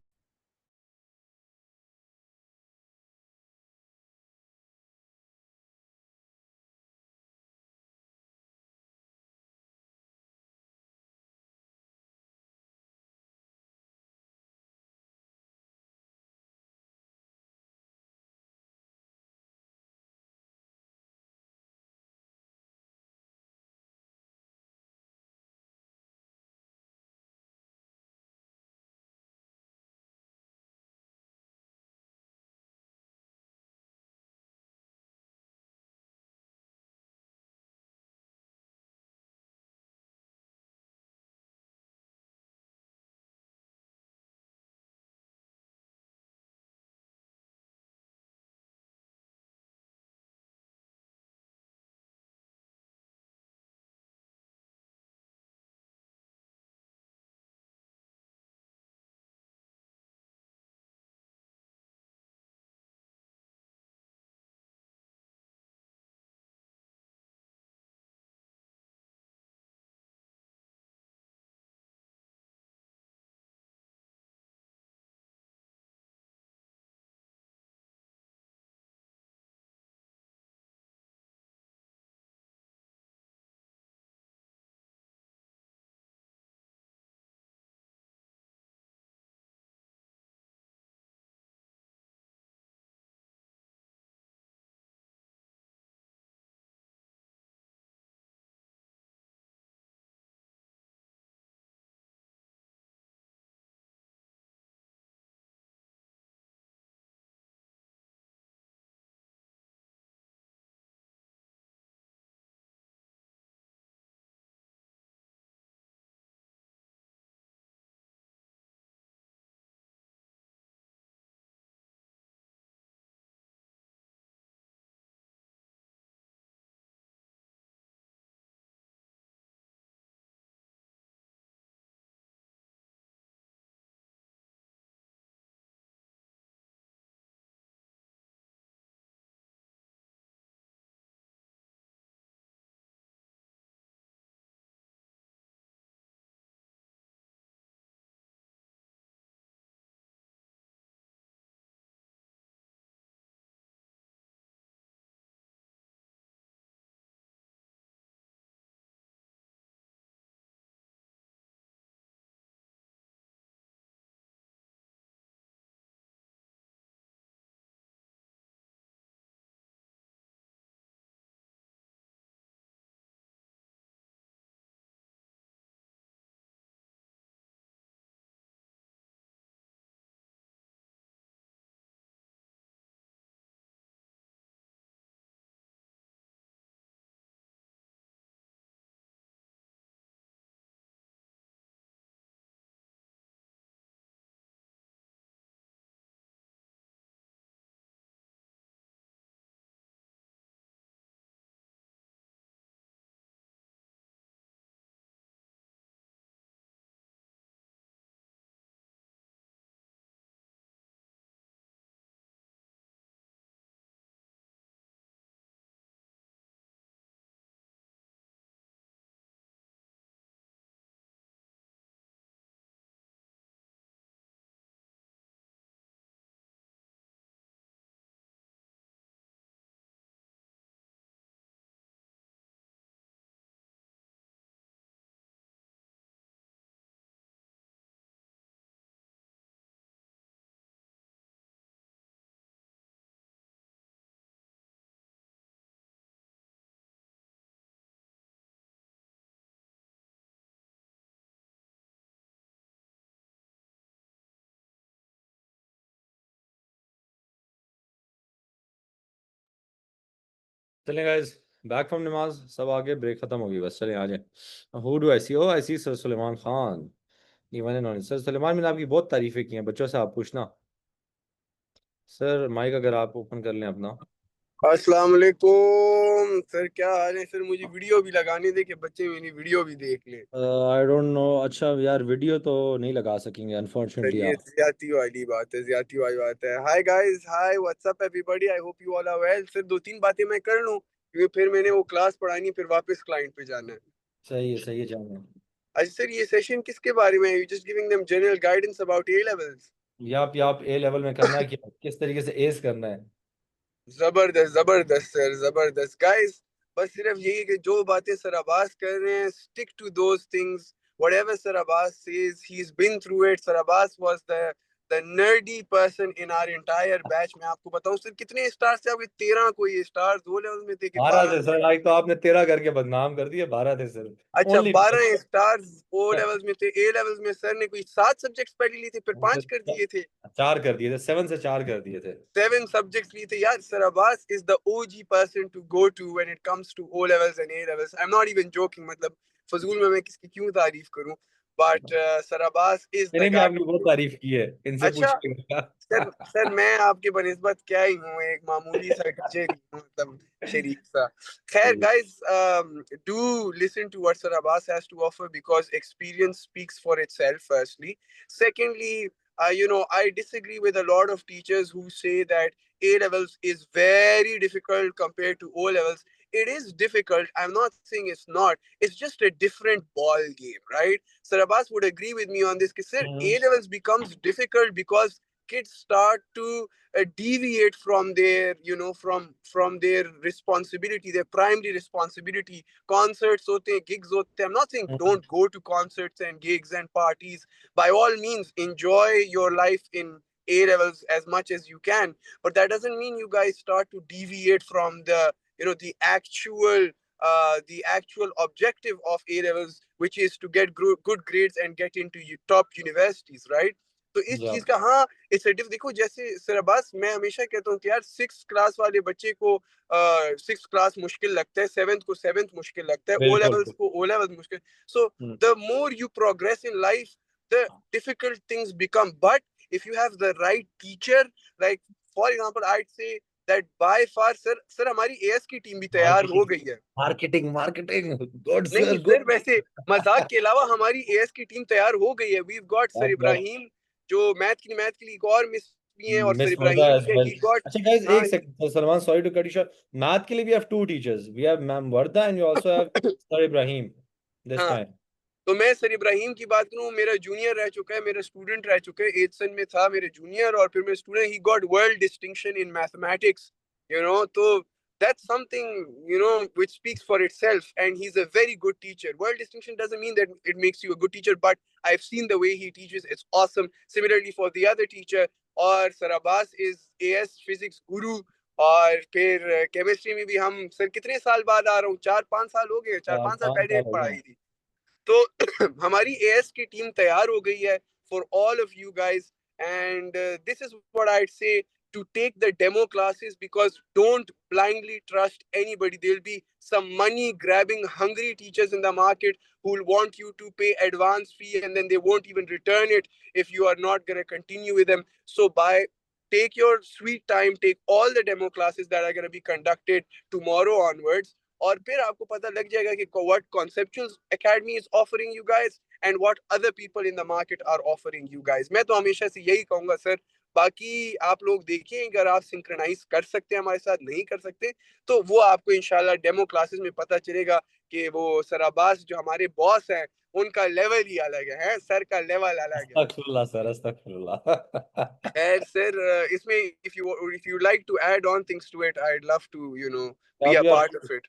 Speaker 1: चलें गाइस, बैक फ्रॉम नमाज, सब आगे, ब्रेक खत्म होगी बस, चलें आ जाए। Who do I see? Oh I see sir Suleman Khan, Iman and on. Sir Suleman, मैंने आपकी बहुत तारीफें की हैं, बच्चों से आप पूछना। सर माइक अगर आप ओपन कर लें अपना।
Speaker 4: अस्सलाम वालेकुम सर, क्या हाल है सर? मुझे वीडियो भी लगाने दे कि बच्चे मेरी वीडियो भी देख लें।
Speaker 1: आई डोंट नो, अच्छा यार वीडियो तो नहीं लगा सकेंगे
Speaker 4: सर
Speaker 1: अनफॉर्चुनेटली
Speaker 4: ये
Speaker 1: आप।
Speaker 4: ज्यादती वाली बात है, ज्यादती वाली बात है। Hi guys, hi what's up everybody, I hope you all are well. Sir 2-3 बातें मैं कर लूं क्योंकि फिर मैंने वो क्लास पढ़ानी, फिर वापस क्लाइंट पे जाना है।
Speaker 1: सही है जाना।
Speaker 4: अच्छा सर, ये सेशन किसके बारे में है? You just giving them general guidance about A levels?
Speaker 1: आप ए लेवल में करना है कि किस तरीके से एस करना है।
Speaker 4: जबरदस्त जबरदस्त सर, जबरदस्त गाइस। बस सिर्फ यही है कि जो बातें सर अब्बास कर रहे हैं, stick to those things. whatever Sir Abbas says, he's been through it. Sir Abbas was the nerdy person in our entire batch. मैं आपको बताऊं सर, कितने स्टार्स थे आपके? 13 कोई स्टार्स दो लेवल में थे कि
Speaker 1: 12
Speaker 4: 12
Speaker 1: थे
Speaker 4: थे?
Speaker 1: सर, आज तो आपने 13 करके बदनाम कर दिए, 12 थे सर।
Speaker 4: अच्छा,
Speaker 1: ओनली
Speaker 4: 12 स्टार्स ओ लेवल्स में थे। ए लेवल्स में सर ने कोई 7 सब्जेक्ट्स पढ़ लिए थे, फिर 5 कर दिए थे।
Speaker 1: 4 कर दिए थे, 7 से 4 कर दिए थे।
Speaker 4: 7 subjects लिए थे यार। Sir Abbas is the OG person to go to when it comes to O levels and A levels. I'm not even joking. मतलब फजूल में मैं किसकी क्यों तारीफ करूं? But Sir Abbas is
Speaker 1: मैंने
Speaker 4: the
Speaker 1: भी
Speaker 4: guy
Speaker 1: आपकी
Speaker 4: to
Speaker 1: बहुत
Speaker 4: go to.
Speaker 1: तारीफ की है, इनसे
Speaker 4: अच्छा
Speaker 1: पूछिएगा।
Speaker 4: सर मैं आपके बनिस्बत क्या ही हूँ, एक मामूली सा कचेरी हूँ, मतलब शरीफ सा। खैर guys, do listen to what Sir Abbas has to offer because experience speaks for itself. Firstly, secondly, I disagree with a lot of teachers who say that A levels is very difficult compared to O levels. It is difficult. I'm not saying it's not. It's just a different ball game, right? Sir Abbas would agree with me on this. कि sir, A levels becomes difficult because kids start to deviate from their from their responsibility, their primary responsibility. Concerts hote hain, gigs hote hain. I'm not saying don't go to concerts and gigs and parties. By all means enjoy your life in A levels as much as you can, but that doesn't mean you guys start to deviate from the actual objective of A levels, which is to get good grades and get into top universities, right? तो इस चीज का, हाँ, it's देखो जैसे sir Abbas, मैं हमेशा कहता हूँ कि यार 6th क्लास वाले बच्चे को 6th क्लास मुश्किल लगता है, 7th को 7th मुश्किल लगता है, ओ लेवल्स को ओ लेवल्स मुश्किल। So the more you progress in life, the difficult things become. But if you have the right teacher, like for example I'd say that by far sir हमारी as की team भी तैयार हो गई है।
Speaker 1: Marketing good
Speaker 4: नहीं
Speaker 1: sir,
Speaker 4: sir, वैसे मजाक के अलावा हमारी एएस की टीम तैयार हो गई है। We got sir
Speaker 1: good.
Speaker 4: Ibrahim, जो मैथ के लिए एक और मिस भी हैं, और sir
Speaker 1: miss Warda
Speaker 4: Ibrahim
Speaker 1: as
Speaker 4: भी है।
Speaker 1: वेल।
Speaker 4: ही गॉट,
Speaker 1: अच्छा गाइस,
Speaker 4: हाँ
Speaker 1: एक second Salman, sorry to cut you short. Math के लिए भी have 2 teachers, we have ma'am Warda and you also have sir Ibrahim this
Speaker 4: हाँ।
Speaker 1: टाइम।
Speaker 4: तो मैं सर इब्राहिम की बात करूं, मेरा जूनियर रह चुका है, मेरा स्टूडेंट रह चुका है। 8th सन में था मेरे जूनियर, और फिर मेरे student, he got world distinction in mathematics, तो that's something, which speaks for itself, and he's a very good teacher. World distinction doesn't mean that it makes you a good teacher, but I've seen the way he teaches, it's awesome. Similarly for the other teacher, और sir Abbas is AS physics guru। और फिर chemistry में भी हम sir कितने साल बाद आ रहा हूँ, 4-5 साल हो गए, 4-5 साल
Speaker 1: 5
Speaker 4: पहले
Speaker 1: साल हो गए।
Speaker 4: पढ़ाई थी। तो हमारी एएस की टीम तैयार हो गई है for all of you guys, and this is what I'd say, to take the demo classes, because don't blindly trust anybody. There'll be some money grabbing hungry teachers in the market who will want you to pay advance fee, and then they won't even return it if you are not going to continue with them. So take your sweet time, take all the demo classes that are going to be conducted tomorrow onwards, और फिर आपको पता लग जाएगा कि what conceptual academy is offering you guys and what other people in the market are offering you guys. मैं तो हमेशा से यही कहूंगा सर। बाकी आप लोग देखिए, अगर आप सिंक्रोनाइज कर सकते हैं हमारे साथ, नहीं कर सकते तो वो आपको इंशाल्लाह डेमो क्लासेस में पता चलेगा कि वो सर अब्बास जो हमारे बॉस हैं, उनका लेवल ही अलग है, सर का लेवल अलग है।
Speaker 1: अस्तगफुरुल्लाह सर, अस्तगफुरुल्लाह।
Speaker 4: खैर सर, इसमें if you like to add on things to it, I'd love to be
Speaker 1: आप
Speaker 4: a
Speaker 1: यार,
Speaker 4: part of it.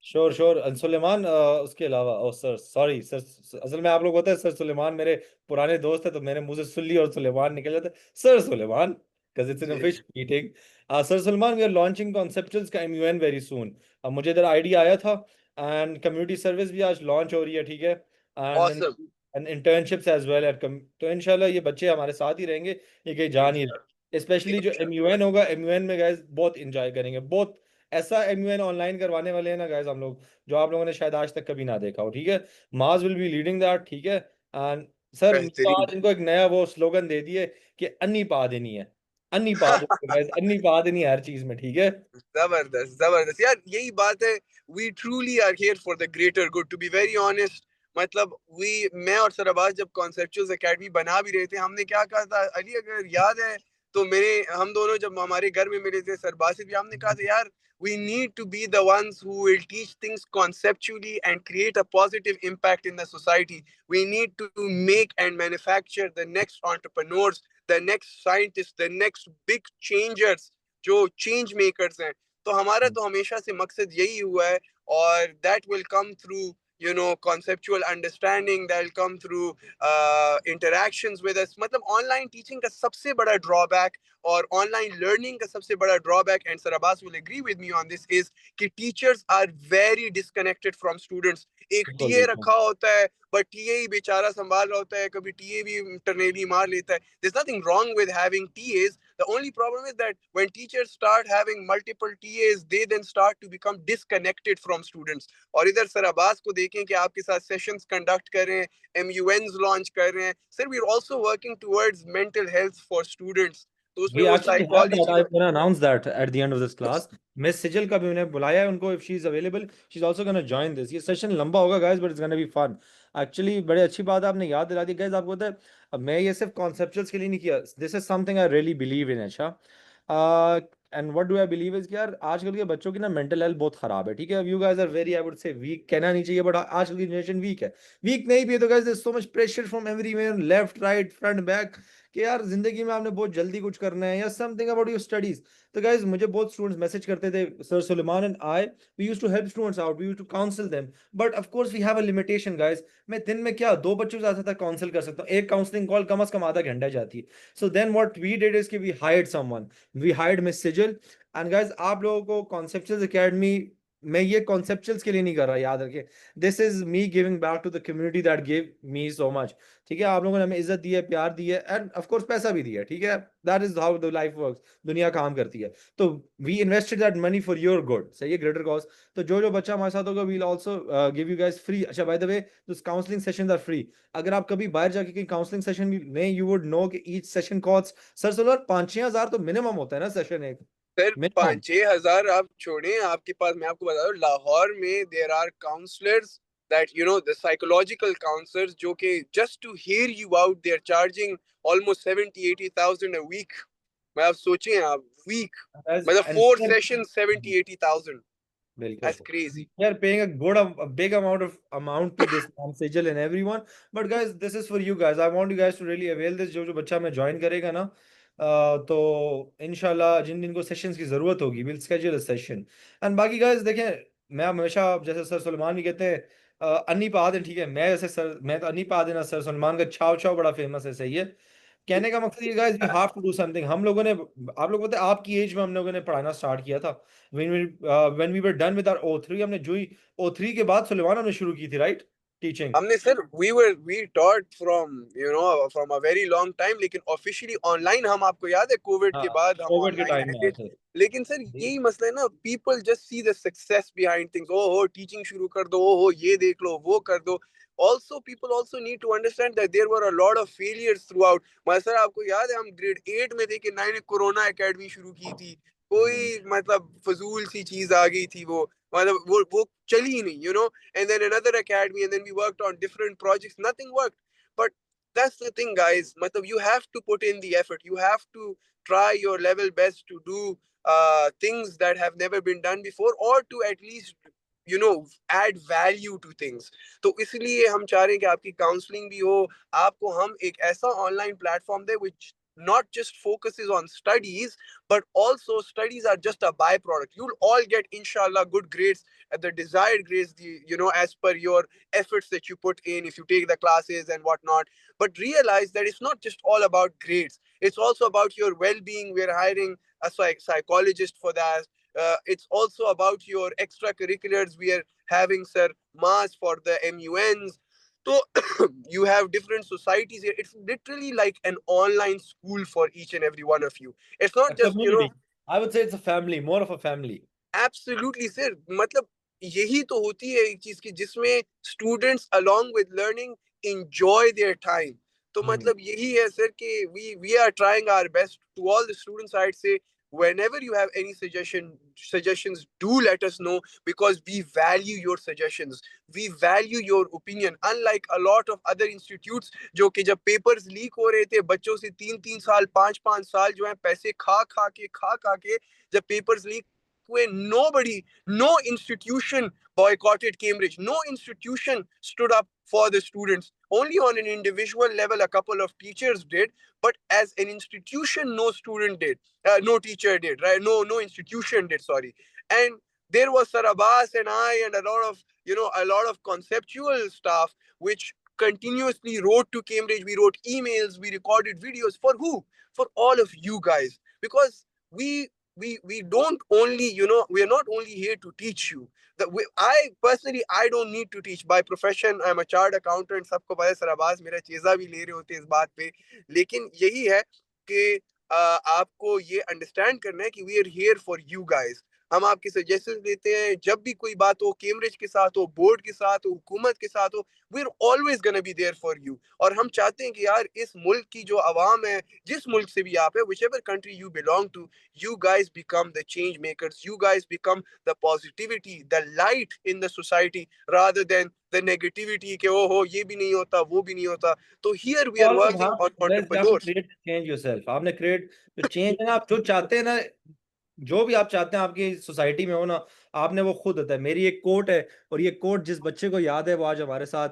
Speaker 1: Sure Suleman, उसके अलावा ओ सर सॉरी सर, असल में आप लोग होते हैं सर सुलेमान, मेरे पुराने दोस्त है तो मेरे मुंह से सुल्ली और सुलेमान निकल जाता है। Sir Suleman, because it's an
Speaker 4: जी
Speaker 1: official meeting. Sir Suleman, we are launching conceptuals का MUN वेरी सून। अब मुझे इधर आइडिया आया था, एंड कम्युनिटी सर्विस भी आज लॉन्च हो रही है, ठीक है, and
Speaker 4: awesome.
Speaker 1: And internships as well at. तो इंशाल्लाह ये बच्चे हमारे साथ ही रहेंगे, ये कहीं जा नहीं रहे। स्पेशली जो MUN होगा, MUN में गाइस बहुत इंजॉय करेंगे, बहुत ऐसा MUN ऑनलाइन करवाने वाले हैं ना गाइस हम लोग, जो आप लोगों ने शायद आज तक कभी ना देखा हो, ठीक है। माज विल बी लीडिंग दैट, ठीक है। एंड सर तो
Speaker 4: बेहतरीन।
Speaker 1: आज इनको एक नया वो स्लोगन दे दिए कि अन्नी पा देनी है, अन्नी पा दो गाइस, अन्नी पा देनी है हर चीज में, ठीक है।
Speaker 4: जबरदस्त जबरदस्त यार, यही बात है। We truly are here for the greater good, to be very honest. मतलब वी, मैं और सरबाज जब कॉन्सेप्चुअल्स एकेडमी बना भी रहे थे, हमने क्या कहा था अली, अगर याद है तो मेरे, हम दोनों जब हमारे घर में मिले थे सरबाज से भी, हमने कहा था यार we need to be the ones who will teach things conceptually and create a positive impact in the society. We need to make and manufacture the next entrepreneurs, the next scientists, the next big changers, जो change makers हैं। तो हमारा तो हमेशा से मकसद यही हुआ है, और that will come through conceptual understanding, that will come through interactions with us। मतलब ऑनलाइन टीचिंग का सबसे बड़ा ड्रॉबैक और ऑनलाइन लर्निंग का सबसे बड़ा drawback, and sir Abbas will agree with me on this, is कि teachers are very disconnected from students. एक
Speaker 1: बिल्कुल
Speaker 4: टीए
Speaker 1: बिल्कुल।
Speaker 4: रखा होता है, बट टीए ही बेचारा संभाल रहा होता है, कभी टीए भी टर्नेली मार लेता है। there's nothing wrong with having TAs, the only problem is that when teachers start having multiple TAs, they then start to become disconnected from students। और इधर सर अब्बास को देखें कि आपके साथ सेशंस कंडक्ट कर रहे हैं, MUNs लॉन्च कर रहे हैं। Sir we are also working towards mental health for students, तो उसमें
Speaker 1: We
Speaker 4: वो
Speaker 1: actually have that.
Speaker 4: Psychology
Speaker 1: I'm
Speaker 4: का।
Speaker 1: gonna announce that at the end of this class. Miss Sijal का भी उन्हें बुलाया है उनको, if she's available, she's also gonna join this. ये सेशन लंबा होगा guys, but it's gonna be fun. Actually बड़ी अच्छी बात है, आपने याद दिला दी guys। आपको पता है अब मैं ये सिर्फ conceptuals के लिए नहीं किया, this is something I really believe in। अच्छा and what do I believe is कि यार आजकल के बच्चों की ना मेंटल हेल्थ बहुत खराब है, ठीक है। You guys are very, I would say weak, कहना नहीं चाहिए बट आजकल की जनरेशन वीक है। वीक नहीं भी है तो guys there is so much pressure from everywhere, left right front back, कि यार जिंदगी में आपने बहुत जल्दी कुछ करना है या समथिंग अबाउट योर स्टडीज। तो गाइस मुझे बहुत स्टूडेंट्स मैसेज करते थे, sir Suleman and I we used to help students out, we used to counsel them, but of course we have a limitation guys. मैं दिन में क्या 2 बच्चों से ज्यादा काउंसिल कर सकता हूँ, एक काउंसलिंग कॉल कम से कम आधा घंटा जाती है। So then what we did is कि we hired someone, we hired miss Sijal. And guys आप लोगों को कॉन्सेप्चुअल्स एकेडमी, मैं ये कॉन्सेप्चुअल्स के लिए नहीं कर रहा, याद रखिए, this is me giving back to the community that give me so much, ठीक है। आप लोगों ने हमें इज्जत दी है, प्यार दी है, एंड ऑफ कोर्स पैसा भी दिया है, ठीक है। That is how the life works, दुनिया काम करती है। तो we invested that money for your good, सही है, ग्रेटर कॉज। तो जो जो बच्चा हमारे साथ होगा we'll also give you guys free. अच्छा by the way this counselling sessions are free. अगर आप कभी बाहर जाके कहीं काउंसलिंग सेशन में, यू वुड नो कि ईच सेशन कॉस्ट, सर सोलर 5-6 हज़ार तो मिनिमम होता है ना सेशन एक,
Speaker 4: सर
Speaker 1: मिनिमम।
Speaker 4: 5-6 हजार आप छोड़ें, आपके पास, मैं आपको बता दूं, लाहौर में there are counsellors, that the psychological counsellors, जो कि just to hear you out they are charging almost 70-80 thousand a week. मैं आप सोचें, आप वीक, मतलब
Speaker 1: And
Speaker 4: 4 सेशन 70-80 thousand,
Speaker 1: बिल्कुल,
Speaker 4: that's crazy।
Speaker 1: we are paying a good a big amount to this Sejal and everyone, but guys this is for you guys, I want you guys to really avail this। जो जो बच्चा में join करेगा ना तो इंशाल्लाह जिन जिनको sessions की जरूरत होगी will schedule a session. And बाकी गाइस देखें, मैं हमेशा जैसे सर सलमान भी कहते हैं अन्नी पा दें, ठीक है। मैं जैसे सर, मैं तो अन्नी पा देना, सर सलमान का छाव छाव बड़ा फेमस है, सही है। कहने का मकसद ये guys you have to do something. हम लोगों ने, आप लोग पता है आपकी एज में हम लोगों ने पढ़ाना स्टार्ट किया था, when we were done with our O3, हमने जो ही O3 के बाद सुलेमान हमने शुरू की थी, राइट, टीचिंग।
Speaker 4: हमने sir we taught from from a very long time, लेकिन ऑफिशियली ऑनलाइन हम, आपको याद है कोविड
Speaker 1: हाँ
Speaker 4: के बाद हम
Speaker 1: कोविड के
Speaker 4: ऑनलाइन
Speaker 1: टाइम
Speaker 4: आए
Speaker 1: में
Speaker 4: थे।
Speaker 1: आए थे
Speaker 4: लेकिन सर
Speaker 1: जी।
Speaker 4: यही मसला है ना, people just see the success behind things, ओ हो टीचिंग शुरू कर दो, ओ हो ये देख लो वो कर दो। also people also need to understand that there were a lot of failures throughout। मतलब सर आपको याद है हम ग्रेड 8 में थे कि नए ने कोरोना एकेडमी शुरू की थी, कोई मतलब फजूल सी चीज आ गई थी, वो मतलब वो चली ही नहीं, and then another academy, and then we worked on different projects, nothing worked। But that's the thing guys, matlab you have to put in the effort, you have to try your level best to do things that have never been done before, or to at least add value to things। तो इसलिए हम चाह रहे हैं कि आपकी counselling भी हो, आपको हम एक ऐसा online platform they which not just focuses on studies, but also studies are just a byproduct। You'll all get inshallah good grades, at the desired grades, as per your efforts that you put in if you take the classes and whatnot। But realize that it's not just all about grades, it's also about your well-being. We're hiring a psychologist for that। It's also about your extracurriculars. We are having sir mass for the MUNs। So you have different societies here. It's literally like an online school for each and every one of you। It's
Speaker 1: A
Speaker 4: not just
Speaker 1: community, I would say it's a family, more of a family।
Speaker 4: Absolutely sir, मतलब यही तो होती है एक चीज की जिसमें students along with learning enjoy their time. तो मतलब यही है सर कि we are trying our best to all the students. I say whenever you have any suggestions, do let us know, because we value your suggestions, we value your opinion, unlike a lot of other institutes जो कि जब papers leak हो रहे थे बच्चों से 3-3 साल 5-5 साल जो है पैसे खा खा के जब पेपर्स लीक हुए, nobody, no institution boycotted Cambridge, no institution stood up for the students. Only on an individual level a couple of teachers did, but as an institution no student did, no teacher did, right? No institution did, sorry. And there was Sir Abbas and I and a lot of, a lot of conceptual staff which continuously wrote to Cambridge. We wrote emails, we recorded videos. For who? For all of you guys, because we don't only, we are not only here to teach you. I personally, I don't need to teach. By profession I'm a chartered accountant. सबको पता है sir Abbas मेरा चेजा भी ले रहे होते हैं इस बात पे, लेकिन यही है कि आपको ये अंडरस्टैंड करना है कि we are here for you guys. हम आपके सजेशंस लेते हैं जब भी कोई बात हो, कैम्ब्रिज के साथ हो, बोर्ड के साथ हो, हुकूमत के साथ हो, we are always gonna be there for you. और हम चाहते हैं कि यार इस मुल्क की जो आवाम है, जिस मुल्क से भी आप है, whichever country you belong to, you guys become the change makers, you guys become the positivity, the light in the society, rather than the negativity कि ओ हो ये भी नहीं होता वो भी नहीं होता। तो here we are
Speaker 1: always
Speaker 4: working
Speaker 1: have,
Speaker 4: on
Speaker 1: guys, you have to
Speaker 4: entrepreneurs।
Speaker 1: create change yourself. आपने create जो change है ना, आप जो चाहते हैं ना, जो भी आप चाहते हैं आपकी सोसाइटी में हो ना, आपने वो खुद होता है। मेरी एक कोट है, और ये कोट जिस बच्चे को याद है वो आज हमारे साथ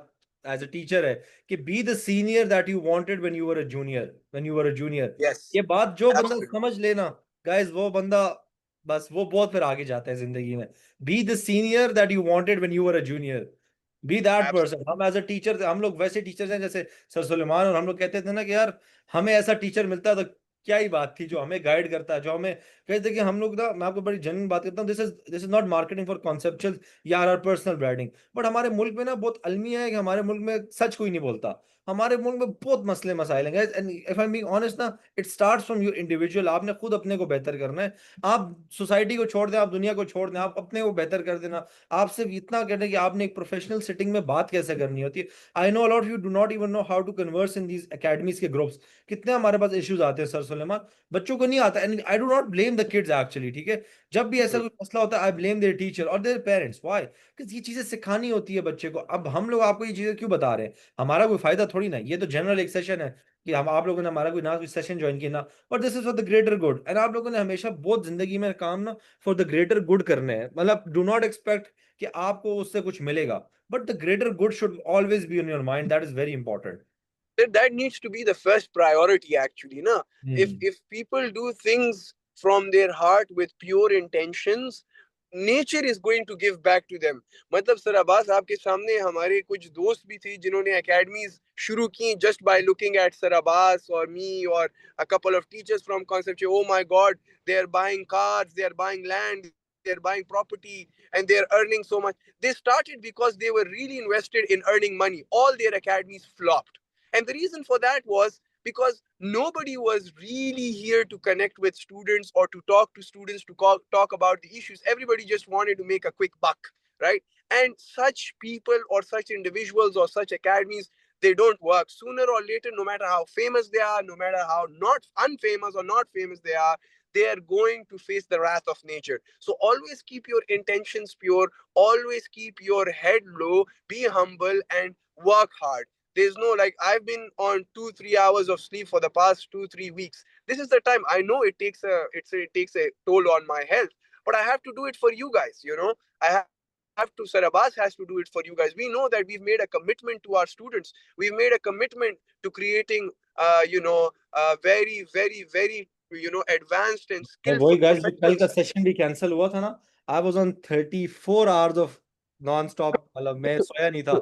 Speaker 1: एज अ टीचर है, कि B the senior that you wanted when you were a junior, when you were a junior.
Speaker 4: Yes,
Speaker 1: ये बात जो बंदा
Speaker 4: absolutely।
Speaker 1: समझ लेना गाइस, वो बंदा बस वो बहुत फिर आगे जाता है जिंदगी में। Be the senior that you wanted when you were a junior, be that person. हम एज अ टीचर, हम लोग वैसे टीचर्स हैं जैसे सर सुलेमान, और हम लोग कहते थे ना कि यार हमें ऐसा टीचर मिलता तो क्या ही बात थी, जो हमें गाइड करता है, जो हमें कहते कि हम लोग ना, मैं आपको बड़ी जेन्युइन बात करता हूँ, this is not marketing for conceptual या आर पर्सनल ब्रांडिंग, बट हमारे मुल्क में ना बहुत अलमिया है कि हमारे मुल्क में सच कोई नहीं बोलता। हमारे मुल्क में बहुत मसले मसाइल हैं guys, and if I am being honest ना, it starts from your individual. आपने खुद अपने को बेहतर करना है। आप सोसाइटी को छोड़ दें, आप दुनिया को छोड़ दें, आप अपने को बेहतर कर देना। आप सिर्फ इतना कहते हैं कि आपने एक प्रोफेशनल सिटिंग में बात कैसे करनी होती है। I know a lot you do not even know how to converse in these academies के ग्रुप्स। कितने हमारे पास इश्यूज आते हैं सर सुलेमान, बच्चों को नहीं आता। And I do not blame the kids actually, ठीक है। जब भी ऐसा कोई मसला होता है, आई ब्लेम देयर टीचर और देयर पेरेंट्स। व्हाई? क्योंकि ये चीजें सिखानी होती है बच्चे को। अब हम लोग आपको ये चीजें क्यों बता रहे हैं? हमारा कोई फायदा थोड़ी ना, ये तो जनरल एक सेशन है कि हम आप लोगों ने हमारा कोई ना कोई सेशन ज्वाइन किया ना, but this is for the greater good. And आप लोगों ने हमेशा बहुत जिंदगी में काम ना फॉर द ग्रेटर गुड करने हैं। मतलब डू नॉट एक्सपेक्ट कि आपको उससे कुछ मिलेगा, but the greater good should always be in your mind, that is very important.
Speaker 4: That needs to be the first priority actually, na? If people do things from their heart with pure intentions, nature is going to give back to them. मतलब sir Abbas आपके सामने हमारे कुछ दोस्त भी थे जिन्होंने academies शुरू की just by looking at Sir Abbas or me or a couple of teachers from Concept. Oh my God, they are buying cars, they are buying land, they are buying property, and they are earning so much. They started because they were really invested in earning money. All their academies flopped. And the reason for that was because nobody was really here to connect with students or to talk to students, to talk about the issues. Everybody just wanted to make a quick buck, right? And such people or such individuals or such academies, they don't work. Sooner or later, no matter how famous they are, no matter how not unfamous or not famous they are going to face the wrath of nature. So always keep your intentions pure, always keep your head low, be humble, and work hard. There's no, like, I've been on 2-3 hours of sleep for the past 2-3 weeks. This is the time. I know it takes a toll on my health, but I have to do it for you guys. I have to. Sir Abbas has to do it for you guys. We know that we've made a commitment to our students. We've made a commitment to creating very, very, very, advanced and
Speaker 1: और वही
Speaker 4: skillful
Speaker 1: guys, जो कल का
Speaker 4: professionals.
Speaker 1: Session भी cancel हुआ था ना, I was on 34 hours of non stop, मतलब मैं सोया नहीं था।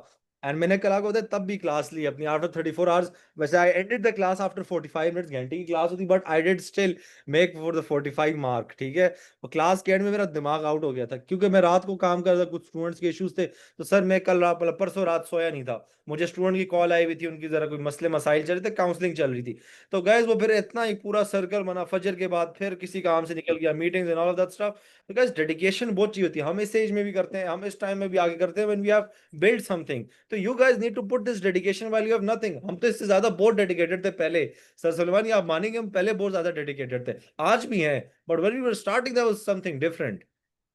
Speaker 1: एंड मैंने कल आपको बताया तब भी क्लास ली अपनी आफ्टर 34 आवर्स। वैसे I ended the class after 45 minutes, घंटे की क्लास होती, but I did still make for the 45 mark, ठीक है। वो क्लास के एंड में मेरा दिमाग आउट हो गया था क्योंकि मैं रात को काम कर रहा था, कुछ स्टूडेंट्स के इश्यूज थे। तो सर मैं कल रात मतलब परसों रात सोया नहीं था, मुझे स्टूडेंट की कॉल आई हुई थी, उनकी जरा कोई मसले मसाइल चल रहे थे, काउंसलिंग चल रही थी। तो गैस वो फिर इतना एक पूरा सर्कल बना, फजर के बाद फिर किसी काम से निकल गया, meetings and all of that stuff. तो गैस डेडिकेशन बहुत चाहिए होती है, हम इस एज में भी करते हैं, हम इस टाइम में भी आगे करते हैं, when we have build something. तो you guys need to put this dedication while you have nothing. हम तो इससे ज्यादा बहुत डेडिकेटेड थे पहले। सर सलमान, ये आप मानेंगे हम पहले बहुत ज्यादा डेडिकेटेड थे, आज भी हैं, but when we were starting that was something different,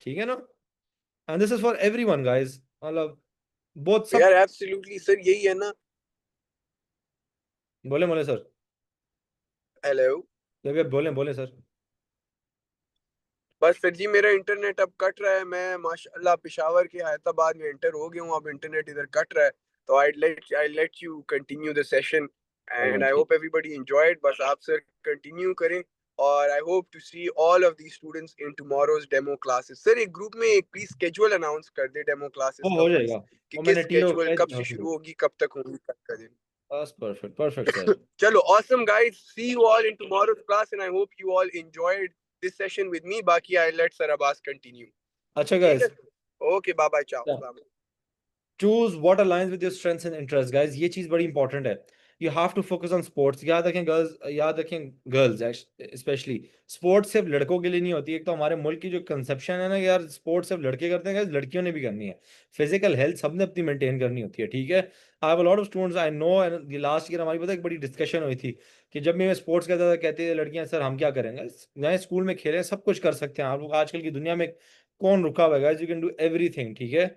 Speaker 1: ठीक है ना। And this is for everyone guys, मतलब बहुत सब।
Speaker 4: यार एब्सोल्युटली सर, यही है ना।
Speaker 1: बोले बोले सर,
Speaker 4: हेलो।
Speaker 1: जब बोले बोले सर।
Speaker 4: बस सर जी, मेरा इंटरनेट अब कट रहा है। मैं माशाल्लाह पेशावर के हैदराबाद में एंटर हो गया हूँ, अब इंटरनेट इधर कट रहा है। तो I let you continue the session and I
Speaker 1: ठीक।
Speaker 4: Hope everybody enjoyed. बस आप सर कंटिन्यू करें और I hope to see all of the students in tomorrow's demo classes. Sir एक ग्रुप में एक प्लीज स्केड्यूल अनाउंस कर दे डेमो
Speaker 1: वो
Speaker 4: क्लासेस का
Speaker 1: हो
Speaker 4: प्लीज,
Speaker 1: जाएगा,
Speaker 4: कि
Speaker 1: वो
Speaker 4: किस
Speaker 1: मैंने टीओ
Speaker 4: स्केड्यूल
Speaker 1: कह
Speaker 4: कब
Speaker 1: दिया
Speaker 4: से
Speaker 1: उसको।
Speaker 4: शुरू होगी कब तक होगी कब का दिन।
Speaker 1: बस परफेक्ट परफेक्ट सर।
Speaker 4: चलो awesome guys, see you all in tomorrow's class and I hope you all enjoyed this session with me. बाकी I let Sir Abbas continue.
Speaker 1: अच्छा
Speaker 4: ठीक है,
Speaker 1: guys,
Speaker 4: okay bye bye, ciao, अस्सलाम वालेकुम।
Speaker 1: Choose what alliance with your strengths and interest guys, ये चीज बड़ी important है। You have to focus on sports. याद रखें गर्ल्स, याद रखें गर्ल्स स्पेशली, स्पोर्ट्स सिर्फ लड़कों के लिए नहीं होती। एक तो हमारे मुल्क की जो कंसेप्शन है ना कि यार स्पोर्ट्स सिर्फ लड़के करते हैं, guys, लड़कियों ने भी करनी है। फिजिकल हेल्थ सबने अपनी मेंटेन करनी होती है, ठीक है। I have a lot of students I know, and last year हमारी पता है एक बड़ी डिस्कशन हुई थी कि जब मैं स्पोर्ट्स करता था, कहते थे लड़कियां सर हम क्या करेंगे, नए स्कूल में खेलें, सब कुछ कर सकते हैं आप लोग, आजकल की दुनिया में कौन रुका हुआ है guys, you can do everything, ठीक है।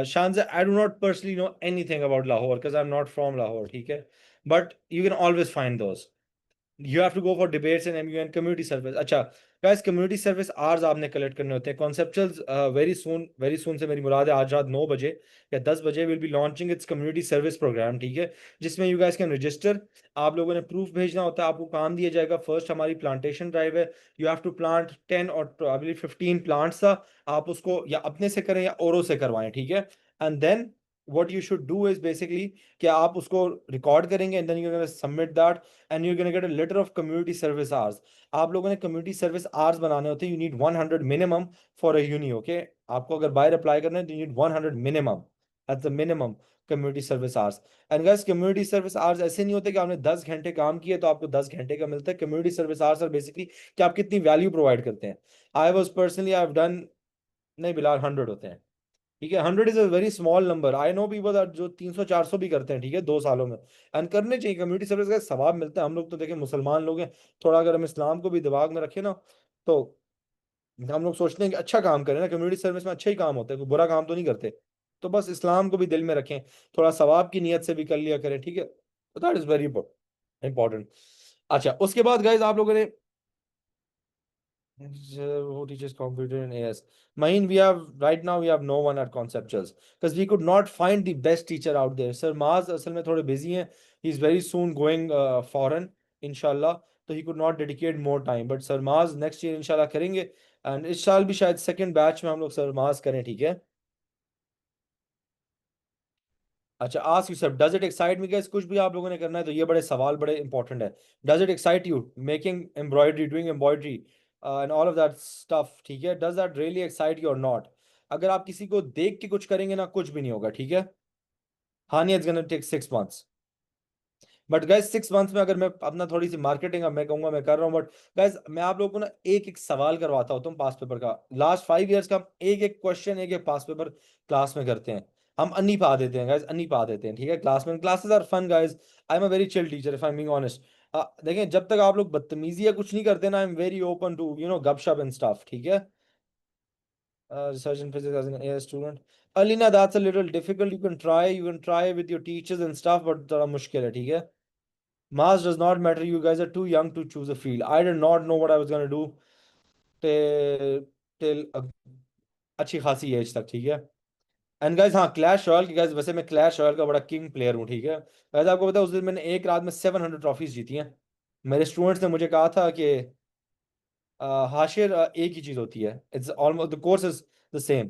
Speaker 1: Shanza, I do not personally know anything about Lahore because I'm not from Lahore, ठीक है, but you can always find those. You have to go for debates and MU and community service. अच्छा guys, community service hours आपने collect करने होते हैं। conceptuals very soon से मेरी मुराद है आज रात 9 बजे या 10 बजे will be launching its community service program, ठीक है, जिसमें you guys can register। आप लोगों ने प्रूफ भेजना होता है, आपको काम दिया जाएगा। फर्स्ट हमारी प्लांटेशन ड्राइव है, you have to plant 10 और I believe 15 प्लांट्स था। आप उसको या अपने से करें या औरों से करवाएं, ठीक है। And then what you should do is basically कि आप उसको रिकॉर्ड करेंगे and then you're going to submit that and you're going to get a letter of community service hours। आप लोगों ने community service hours बनाने होते हैं, you need 100 minimum for a uni, okay। आपको अगर बाहर अप्लाई करना है तो you need 100 minimum, that's the minimum community service hours। and guys, community service hours ऐसे नहीं होते कि आपने 10 घंटे काम किए तो आपको 10 घंटे का मिलता है। community service hours are basically कि आप कितनी वैल्यू प्रोवाइड करते हैं। I was personally I've done, नहीं बिलाल 100 होते हैं, ठीक है। 100 is a very small number. I know people जो 300 400 भी करते हैं, ठीक है, 2 सालों में। एंड करने चाहिए, कम्युनिटी सर्विस का सवाब मिलता है। हम लोग तो देखें मुसलमान लोग हैं, थोड़ा अगर हम इस्लाम को भी दिमाग में रखें ना, तो हम लोग सोचते हैं कि अच्छा काम करें ना, कम्युनिटी सर्विस में अच्छा ही काम होता है, कोई बुरा काम तो नहीं करते। तो बस इस्लाम को भी दिल में रखें, थोड़ा सवाब की नीयत से भी कर लिया करें, ठीक है। That is very important. अच्छा उसके बाद गाइज आप लोगों ने who teaches computer in AS? Mine, we have right now we have no one at conceptuals because we could not find the best teacher out there. Sir Maz असल में थोड़े busy हैं. He's very soon going foreign, inshallah. So he could not dedicate more time. But Sir Maz next year inshallah करेंगे and it shall be शायद second batch में हम लोग Sir Maz करें, ठीक है। अच्छा आस्क यू सब, does it excite me guys? कुछ भी आप लोगों ने करना है तो ये बड़े सवाल बड़े इंपॉर्टेंट है। Does it excite you making embroidery, doing embroidery and all of that stuff, ठीक है। Does that really excite you और नॉट? अगर आप किसी को देख के कुछ करेंगे ना, कुछ भी नहीं होगा, ठीक है। Haniya it's gonna take 6 months, but guys 6 months में अगर मैं अपना थोड़ी सी मार्केटिंग, अब मैं कहूंगा मैं कर रहा हूँ, बट गाइस मैं आप लोगों को ना एक एक सवाल करवाता हूँ तुम पास पेपर का। लास्ट 5 years का हम एक एक क्वेश्चन, एक एक पास पेपर क्लास में करते हैं। हम अन्नी पा देते हैं गाइस, अन्नी पा देते हैं, ठीक है। क्लास में classes are fun guys. I am a very chill teacher if I am being honest. देखें जब तक आप लोग बदतमीजी या कुछ नहीं करते ना, I am very open to गपशप एंड स्टफ, ठीक है। Research in physics as an AI student. Alina, that's a little difficult. You can try with your teachers and stuff, but थोड़ा मुश्किल है, ठीक है। Mass does not matter. You guys are too young to choose a field. I did not know what I was going to do till अच्छी खासी as तक, ठीक है। एंड गाइस हाँ, क्लैश रॉयल की गाइस, वैसे मैं क्लैश रॉयल का बड़ा किंग प्लेयर हूँ, ठीक है। वैसे आपको पता है उस दिन मैंने एक रात में 700 ट्रॉफीज जीती हैं। मेरे स्टूडेंट्स ने मुझे कहा था कि हाशिर एक ही चीज होती है, it's almost the course is the same.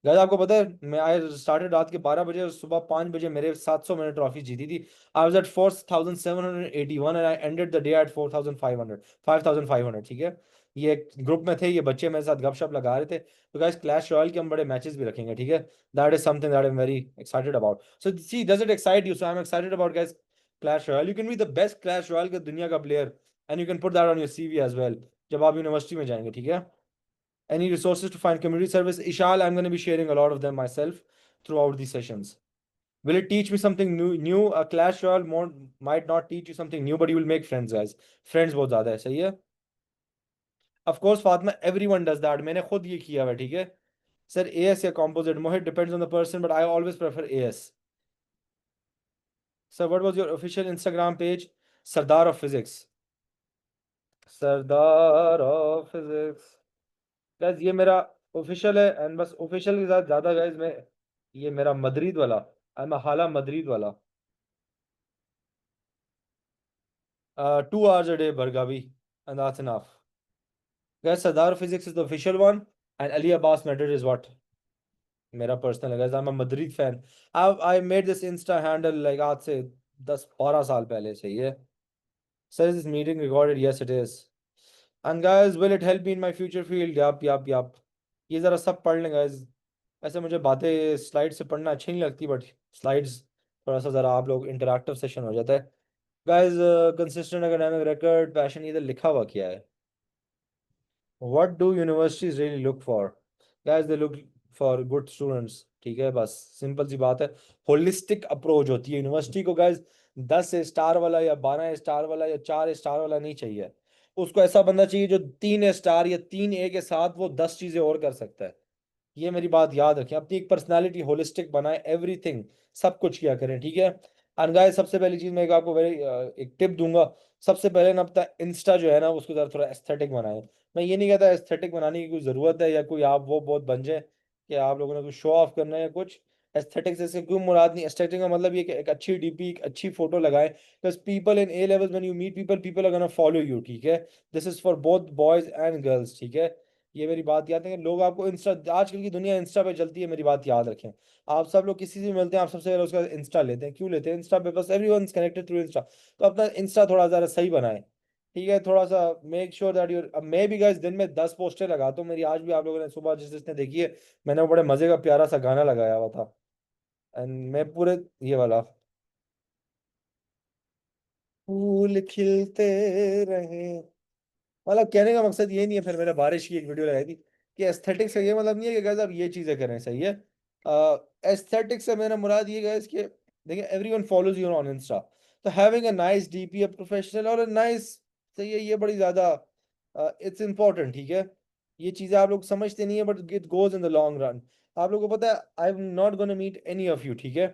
Speaker 1: Guys आपको पता है मैं आई स्टार्टेड रात के 12 बजे और सुबह 5 बजे मेरे 700 मैंने ट्रॉफी जीती थी। I was at 4781 and I ended the day at 4500 5500, ठीक है। ये एक ग्रुप में थे, ये बच्चे मेरे साथ गपशप लगा रहे थे। तो गाइस क्लैश रॉयल के हम बड़े मैचेस भी रखेंगे, ठीक है। That is something that I am very excited about. So see does it excite you? So I am excited about guys Clash Royale. You can be the best Clash Royale के दुनिया का player and you can put that on your CV as well जब आप university में जाएंगे, ठीक है। Any resources to find community service? Ishal, I'm going to be sharing a lot of them myself throughout these sessions. Will it teach me something new? A clash royale more might not teach you something new, but you will make friends, guys. Friends बहुत ज़्यादा है, सही है? Of course, Fatima, everyone does that. मैंने खुद ये किया है, ठीक है? Sir, AS या composite? Mohit depends on the person, but I always prefer AS. Sir, what was your official Instagram page? Sardar of Physics. Sardar of Physics. Guys ये मेरा ऑफिशियल है एंड बस ऑफिशियल के साथ ज्यादा गाइस मैं ये मेरा मदरीद वाला, आई एम हाला मदरीद वाला 2 hours a day Bargavi and that's enough. Guys, Sadar Physics is the official one and Ali Abbas Madrid is what मेरा पर्सनल है। guys, I'm a Madrid fan. I made this Insta handle like आज से 10-12 साल पहले से ये। Sir, is this meeting recorded? Yes, it is. And guys, will it help me in my future field? Yup. ये जरा सब पढ़ लें guys. ऐसे मुझे बातें स्लाइड से पढ़ना अच्छी नहीं लगती, बट स्लाइड्स थोड़ा सा ज़रा आप लोग इंटरैक्टिव सेशन हो जाता है। Guys, consistent academic record, passion, इधर लिखा हुआ क्या है? What do universities really look for? Guys, they look for good students, ठीक है। बस सिंपल सी बात है। होलिस्टिक अप्रोच होती है यूनिवर्सिटी को गाइस। 10 स्टार वाला या 12 स्टार वाला या 4 स्टार वाला नहीं चाहिए। उसको ऐसा बंदा चाहिए जो 3 स्टार या 3 A के साथ वो 10 चीजें और कर सकता है। ये मेरी बात याद रखें, अपनी एक पर्सनालिटी होलिस्टिक बनाए, एवरीथिंग सब कुछ किया करें, ठीक है। एंड गाइस, सबसे पहली चीज मैं आपको वेरी एक टिप दूंगा। सबसे पहले ना अपना इंस्टा जो है ना उसको जरा थोड़ा एस्थेटिक बनाए। मैं ये नहीं कहता एस्थेटिक बनाने की कोई जरूरत है या कोई आप वो बहुत बन जाए कि आप लोगों ने कुछ शो ऑफ करना है या कुछ। एस्थेटिक से कोई मुराद नहीं। एस्थेटिक का मतलब ये कि एक अच्छी डीपी, एक अच्छी फोटो लगाएं, because people in A levels when you meet people, people are gonna follow you, ठीक है। This is for both boys and girls, ठीक है। ये मेरी बात याद है कि लोग आपको इंस्टा, आजकल की दुनिया इंस्टा पे चलती है, मेरी बात याद रखें। आप सब लोग किसी से मिलते हैं, आप सबसे पहले उसका इंस्टा लेते हैं। क्यों लेते हैं इंस्टा पे? बस everyone is connected through insta. तो अपना इंस्टा थोड़ा ज़रा सही बनाए, ठीक है। थोड़ा सा मेक श्योर दैट यूर, अब मैं भी गाइस दिन में 10 पोस्टर लगाता हूँ। मेरी आज भी आप लोगों ने सुबह जिसने देखी है, मैंने वो बड़े मजे का प्यारा सा गाना लगाया हुआ था एंड मैं पूरे ये वाला फूल खिलते रहे, मतलब कहने का मकसद ये नहीं है। फिर मैंने बारिश की एक वीडियो लगाई थी कि एस्थेटिक्स का ये मतलब नहीं है कि गाइस आप ये चीजें करें, सही है। एस्थेटिक्स से मेरा मुराद ये गाइस कि देखिए everyone follows you on insta, तो having a nice DP, a professional और अ नाइस, सही है, ये बड़ी ज्यादा इट्स इंपॉर्टेंट, ठीक है। ये चीजें आप लोग समझते नहीं है but it goes in the long run. आप लोगों को पता है I am not gonna meet any of you, ठीक है।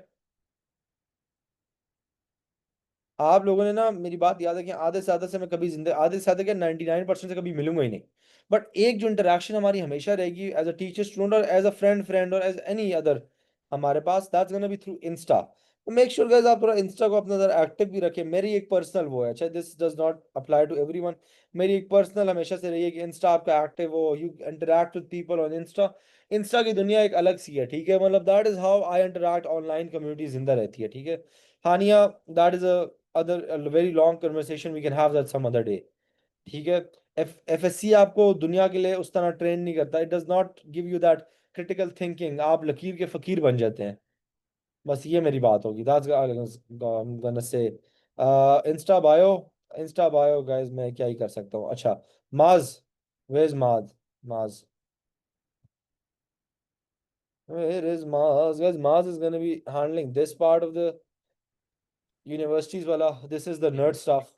Speaker 1: आप लोगों ने ना मेरी बात याद है कि आधे से ज्यादा से मैं कभी जिंदगी, आधे से ज्यादा क्या 99% से कभी मिलूंगा ही नहीं। बट एक जो इंटरेक्शन हमारी हमेशा रहेगी एज अ टीचर स्टूडेंट और एज अ फ्रेंड और एज एनी अदर हमारे पास, that's gonna be through insta. तो मेक श्योर गाइस आप थोड़ा इंस्टा को अपना जरा एक्टिव भी रखें। मेरी एक पर्सनल वो है, अच्छा this does not apply to everyone. मेरी एक पर्सनल हमेशा से रही है कि इंस्टा आपका एक्टिव हो, you interact with people on insta. Insta की दुनिया एक अलग सी है, ठीक है। मतलब that is how I interact, online community जिंदा रहती है, ठीक है। Haniya, that is other a very long conversation we can have that some other day, ठीक है। एफएससी आपको दुनिया के लिए उस तरह ट्रेन नहीं करता। It does not give you that critical thinking. आप लकीर के फकीर बन जाते हैं। बस ये मेरी बात होगी। That's gonna say Insta bio guys, मैं क्या ही कर सकता हूँ। अच्छा, माज, वेयर इज माज? माज, where is Maz? Guys, Maz is going to be handling this part of the universities वाला, this is the nerd stuff।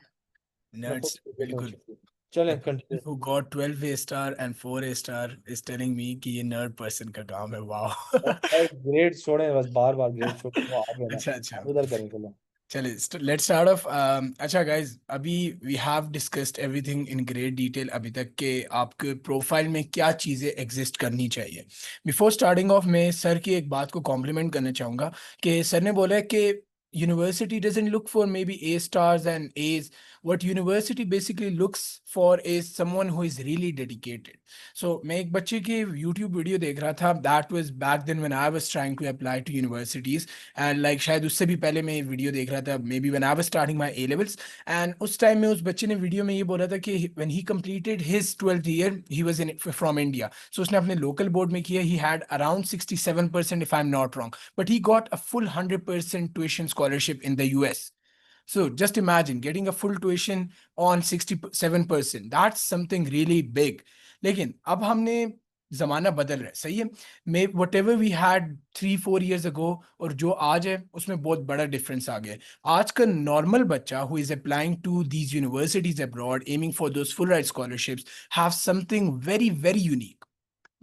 Speaker 1: मैं खुद
Speaker 3: नर्ड्स
Speaker 1: क्रिकेट में
Speaker 3: बिल्कुल।
Speaker 1: चूक- चलें
Speaker 3: The
Speaker 1: continue.
Speaker 3: person who got 12 A star and 4 A star is telling me कि ये nerd person का काम है। वाह।
Speaker 1: ग्रेड छोड़ें, बस बार बार ग्रेड छोड़ें, वो आगे ना
Speaker 3: अच्छा।
Speaker 1: अब इधर करें, चलो।
Speaker 3: चलिए लेट्स स्टार्ट ऑफ। अच्छा गाइज, अभी we have discussed everything in great detail अभी तक के आपके प्रोफाइल में क्या चीज़ें एग्जिस्ट करनी चाहिए। बिफोर स्टार्टिंग ऑफ मैं सर की एक बात को कॉम्प्लीमेंट करना चाहूँगा कि सर ने बोला है कि university doesn't look for maybe A stars and A's. What university basically looks for is someone who is really dedicated. So मैं एक बच्चे की YouTube वीडियो देख रहा था, that was back then when I was trying to apply to universities, and like शायद उससे भी पहले मैं वीडियो देख रहा था maybe when I was starting my A levels, and उस टाइम में उस बच्चे ने वीडियो में ये बोला था कि when he completed his 12th year he was from India, so उसने अपने local board में किया, he had around 67% if I'm not wrong, but he got a full 100% tuition scholarship in the US. So just imagine getting a full tuition on 67%. That's something really big. लेकिन अब हमने जमाना बदल रहा है, सही है। मे whatever we had 3-4 years ago और जो आज है उसमें बहुत बड़ा डिफरेंस आ गया है। आज का नॉर्मल बच्चा who is applying to these universities abroad aiming for those full ride scholarships have something very very unique.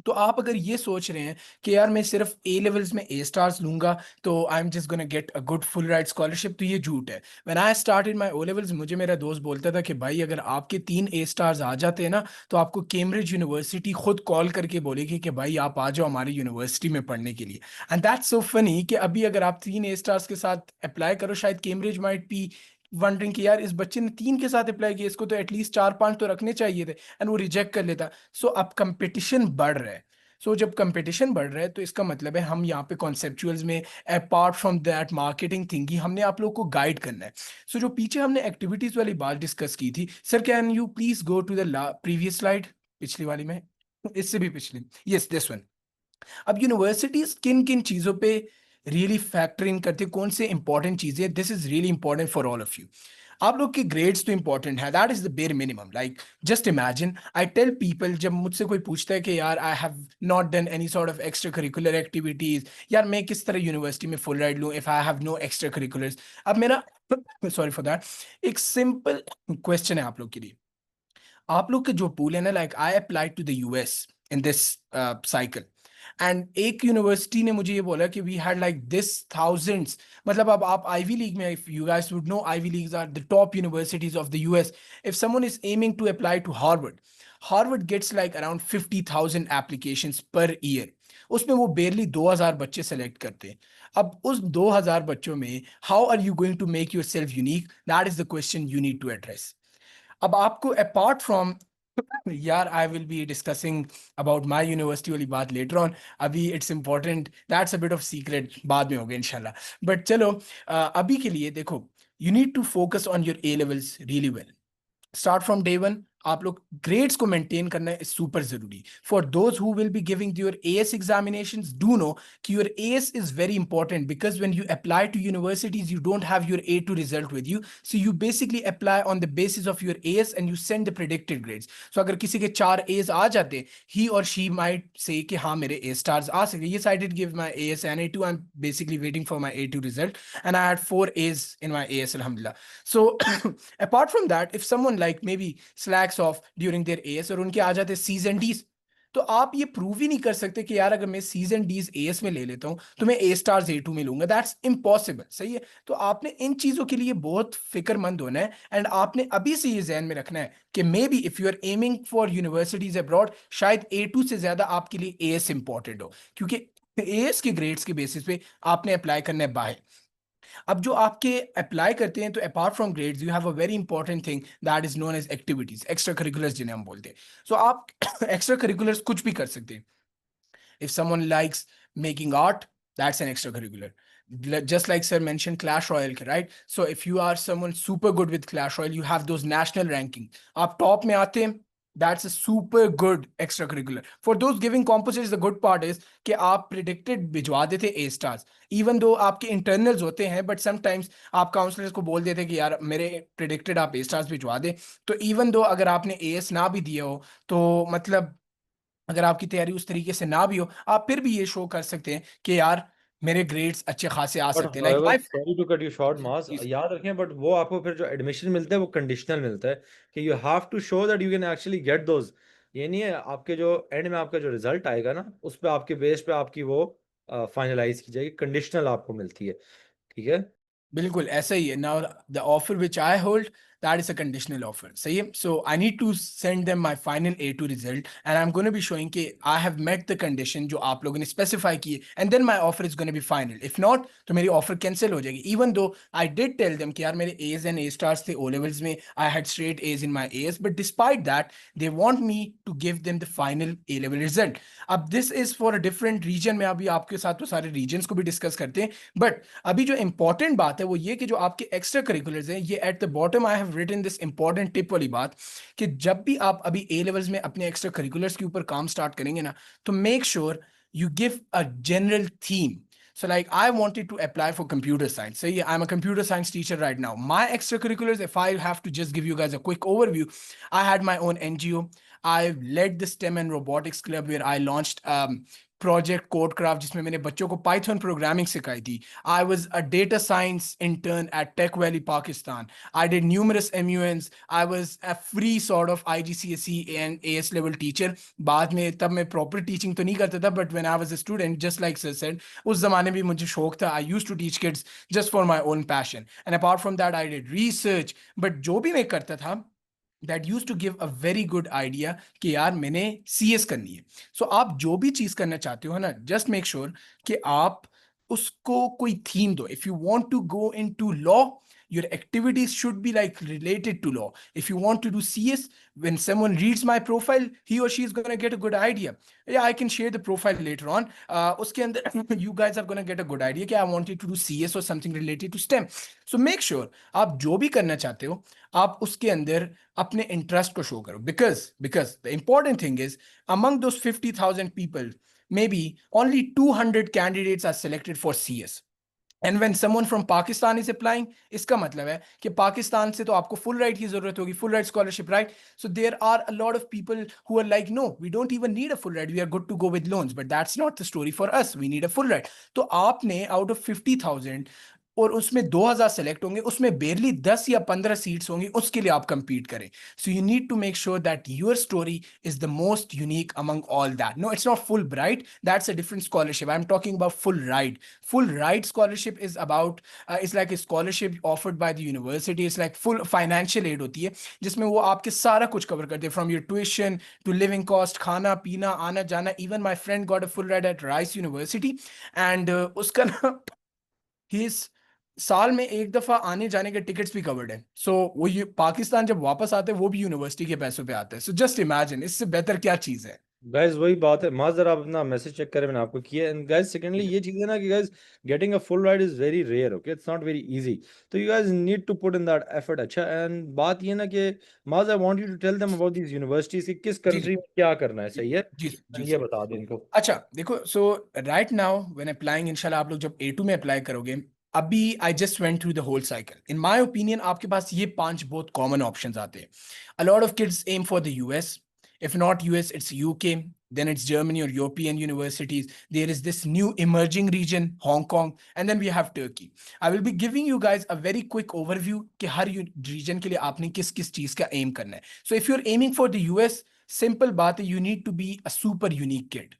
Speaker 3: तो आप अगर ये सोच रहे हैं कि यार मैं सिर्फ ए लेवल्स में ए स्टार्स लूंगा तो I am just gonna get a good full ride scholarship, तो ये झूठ है। When I started my O levels मुझे मेरा दोस्त बोलता था कि भाई अगर आपके 3 ए स्टार्स आ जाते हैं ना तो आपको कैम्ब्रिज यूनिवर्सिटी खुद कॉल करके बोलेगी कि भाई आप आ जाओ हमारी यूनिवर्सिटी में पढ़ने के लिए। एंड दैट्स सो फनी कि अभी अगर आप 3 ए स्टार्स के साथ अप्लाई करो, शायद कैम्ब्रिज माइट बी वंडरिंग कि यार इस बच्चे ने 3 के साथ अप्लाई किया, इसको तो एटलीस्ट 4-5 तो रखने चाहिए थे, एंड वो रिजेक्ट कर लेता। सो अब कंपटीशन बढ़ रहा है। सो जब कंपटीशन बढ़ रहा है तो इसका मतलब है हम यहाँ पे कॉन्सेप्चुअल्स में apart from that marketing thinking हमने आप लोग को गाइड करना है। सो जो पीछे हमने एक्टिविटीज वाली बात डिस्कस की थी, sir can you please go to the previous slide, पिछली वाली में, इससे भी पिछली, यस दिस वन। अब यूनिवर्सिटीज किन किन चीजों पे रियली फैक्टर इन करती है, कौन से इंपॉर्टेंट चीजें, this is really important for all of you. आप लोग के ग्रेड्स तो इंपॉर्टेंट है, that is the bare minimum. Like just imagine I tell people, जब मुझसे कोई पूछता है कि यार I have not done any sort of extra curricular activities, यार मैं किस तरह यूनिवर्सिटी में फुल राइड लूं if I have no extra curriculars. अब मेरा सॉरी फॉर दैट, एक सिंपल क्वेश्चन है आप लोग के लिए। आप लोग के जो पूल है ना, like I applied to the US in this cycle, and एक यूनिवर्सिटी ने मुझे ये बोला कि we had like this thousands, मतलब अब आप आईवी लीग में, if you guys would know, Ivy Leagues are the top universities of the US. If someone is aiming to apply to Harvard, Harvard gets like around 50,000 applications per year, उसमें वो barely 2000 बच्चे select करते हैं। अब उस 2000 बच्चों में how are you going to make yourself unique, that is the question you need to address. अब आपको अपार्ट फ्रॉम, यार I will be discussing about my university वाली बात लेटर ऑन, अभी it's important, that's a bit of secret, बाद में होगा इंशाल्लाह। बट चलो अभी के लिए देखो, you need to focus on your A levels really well. Start from day one आप लोग ग्रेड्स को मेंटेन करना है सुपर जरूरी। For those who will be giving your AS examinations, do know कि your AS is very important, because when you apply to universities you don't have your A2 result with you, so you basically apply on the basis of your AS and you send the predicted grades. So अगर किसी के 4 A's आ जाते, ही और she might say कि हाँ मेरे A stars आ सके, yes I did give my AS and A2, I'm basically waiting for my A2 result and I had 4 A's in my AS alhamdulillah. So apart from that, if someone like maybe slacks off during their AS और उनके आ जाते C's and D's, तो आप ये prove ही नहीं कर सकते कि यार अगर मैं C's and D's AS में ले लेता हूं तो मैं A stars A2 में लूंगा, दैट्स इम्पॉसिबल, सही है। तो आपने इन चीजों के लिए बहुत फिक्रमंद होना है, एंड आपने अभी से ये ज़हन में रखना है कि maybe if you are aiming for universities abroad, शायद A2 से ज्यादा आपके लिए AS इंपॉर्टेंट हो, क्योंकि AS के ग्रेड्स के बेसिस पे आपने अप्लाई करना है बाहर। अब जो आपके अप्लाई करते हैं तो apart from grades you have a very important thing that is known as activities, extra curriculars जिन्हें हम बोलते हैं। सो आप एक्स्ट्रा करिकुलर्स कुछ भी कर सकते हैं। If someone likes making art, that's an extracurricular. Just like sir mentioned Clash Royale, right? So if you are someone super good with Clash Royale, you have those national rankings. आप top में आते हैं, that's a super good extracurricular. For those giving composites, the good part is कि आप predicted भिजवा देते A stars. Even though आपके internals होते हैं, but sometimes आप counselors को बोल देते कि यार मेरे predicted आप A stars भिजवा दे। तो even though अगर आपने AS ना भी दिया हो, तो मतलब अगर आपकी तैयारी उस तरीके से ना भी हो, आप फिर भी ये शो कर सकते हैं कि यार मेरे ग्रेड्स अच्छे खासे आ
Speaker 1: But
Speaker 3: सकते हैं। Like
Speaker 1: however,
Speaker 3: I
Speaker 1: sorry to cut you short, Maas, याद रखें, बट वो आपको फिर जो एडमिशन मिलता है वो कंडीशनल मिलता है कि you have to show that you can actually get those. ये नहीं है आपके जो एंड में आपका जो रिजल्ट आएगा ना उस पे आपके बेस पे आपकी वो फाइनलाइज की जाएगी, कंडीशनल आपको मिलती है, ठीक है।
Speaker 3: बिल्कुल ऐसा ही है। Now the offer which I hold, that is a conditional offer. सही है? So I need to send them my final A2 result and I'm going to be showing कि I have met the condition जो आप लोगों ने specify की है, and then my offer is going to be final. If not, तो मेरी offer cancel हो जाएगी. Even though I did tell them कि यार मेरे A's and A stars थे O levels में, I had straight A's in my A's, but despite that, they want me to give them the final A level result. अब this is for a different region. मैं अभी आपके साथ तो सारे regions को भी discuss करते हैं, but अभी जो important बात है वो ये कि जो आपके extra curriculars हैं, ये at the bottom I have written this important tip वाली बात कि जब भी आप अभी A levels में अपने extra curriculars के ऊपर काम start करेंगे ना, तो make sure you give a general theme. So like I wanted to apply for computer science. So yeah, I'm a computer science teacher right now. My extracurriculars, if I have to just give you guys a quick overview, I had my own NGO. I led the STEM and robotics club where I launched project Codecraft जिसमें मैंने बच्चों को Python programming सिखाई थी. I was a data science intern at Tech Valley, Pakistan. I did numerous MUNs. I was a free sort of IGCSE and AS level teacher. बाद में तब मैं proper teaching तो नहीं करता था, but when I was a student, just like sir said, उस ज़माने में मुझे शौक था. I used to teach kids just for my own passion. And apart from that, I did research. But जो भी मैं करता था, that used to give a very good idea कि यार मैंने CS करनी है. So आप जो भी चीज करना चाहते हो ना, just make sure कि आप उसको कोई theme दो. If you want to go into law, your activities should be like related to law. If you want to do CS, when someone reads my profile, he or she is going to get a good idea. Yeah, I can share the profile later on. Uske andar you guys are going to get a good idea कि I wanted to do CS or something related to STEM. So make sure आप जो भी करना चाहते हो, आप उसके अंदर अपने इंटरेस्ट को शो करो. Because the important thing is, among those 50,000 people, maybe only 200 candidates are selected for CS. And when someone from Pakistan is applying, इसका मतलब है कि पाकिस्तान से तो आपको full ride की जरूरत होगी, full ride scholarship, right? So there are a lot of people who are like, no, we don't even need a full ride. We are good to go with loans. But that's not the story for us. We need a full ride. तो आपने out of 50,000 और उसमें 2000 select होंगे, उसमें barely 10 या 15 seats होंगी, उसके लिए आप compete करें. So you need to make sure that your story is the most unique among all that. No, it's not Fulbright. That's a different scholarship. I'm talking about full ride. Full ride scholarship is about, it's like a scholarship offered by the university. It's like full financial aid होती है, जिसमें वो आपके सारा कुछ cover करते हैं, from your tuition to living cost, खाना पीना आना जाना. Even my friend got a full ride at Rice University, and उसका ना his साल में एक दफा आने जाने के टिकट्स भी कवर्ड है. सो वो ये पाकिस्तान जब वापस आते हैं वो भी यूनिवर्सिटी के पैसों पे आते हैं. सो जस्ट इमेजिन, इससे बेहतर क्या चीज है.
Speaker 1: गाइस वही बात है. माजर आप अपना मैसेज चेक करें, मैंने आपको किया. एंड गाइस सेकंडली ये चीज है ना कि guys getting a full ride is very rare. Okay, it's not very easy. तो you guys need to put in that effort. अच्छा, एंड बात ये ना कि Maaz I want you to tell them about these universities कि किस country में क्या करना है. सही है,
Speaker 3: जी
Speaker 1: ये बता दें इनको.
Speaker 3: अच्छा देखो, so right now when applying, इंशाल्लाह आप लोग जब A2 में अप्लाई करोगे, अभी I just went through the whole cycle. In my opinion आपके पास ये 5 बहुत कॉमन ऑप्शंस आते हैं. A lot of kids aim for the US. If not US, it's UK, then it's Germany or European universities. There is this new emerging region, Hong Kong, and then we have Turkey. I will be giving you guys a very quick overview कि हर region के लिए आपने किस किस चीज का aim करना है. So if you're aiming for the US, simple बात है, you need to be a super unique kid.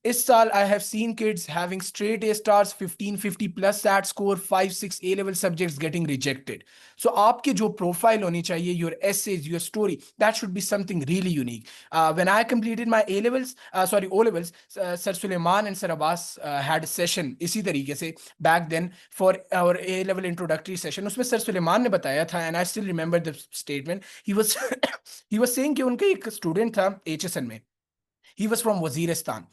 Speaker 3: इस साल I have seen kids having straight A stars, 1550 plus SAT score, 5-6 A level subjects getting rejected. So आपके जो profile होनी चाहिए, your essays, your story, that should be something really unique. When I completed my O levels, Sir Suleiman and Sir Abbas had a session इसी तरीके से back then for our A level introductory session. उसमें Sir Suleiman ने बताया था, and I still remember the statement. He was saying कि उनका एक student था HSN में. He was from Waziristan.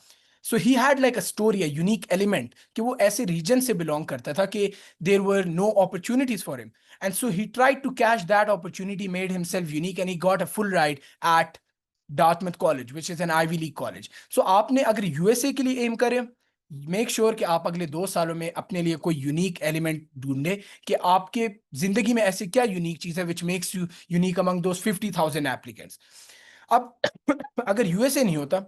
Speaker 3: So he had like a story, a unique element कि वो ऐसे region से belong करता था कि there were no opportunities for him. And so he tried to catch that opportunity, made himself unique, and he got a full ride at Dartmouth College, which is an Ivy League college. So आपने अगर USA के लिए aim करें, make sure कि आप अगले 2 सालों में अपने लिए कोई यूनिक एलिमेंट ढूंढे कि आपके जिंदगी में ऐसे क्या यूनिक चीज है which makes you unique among those 50,000 applicants. अब अगर यूएसए नहीं होता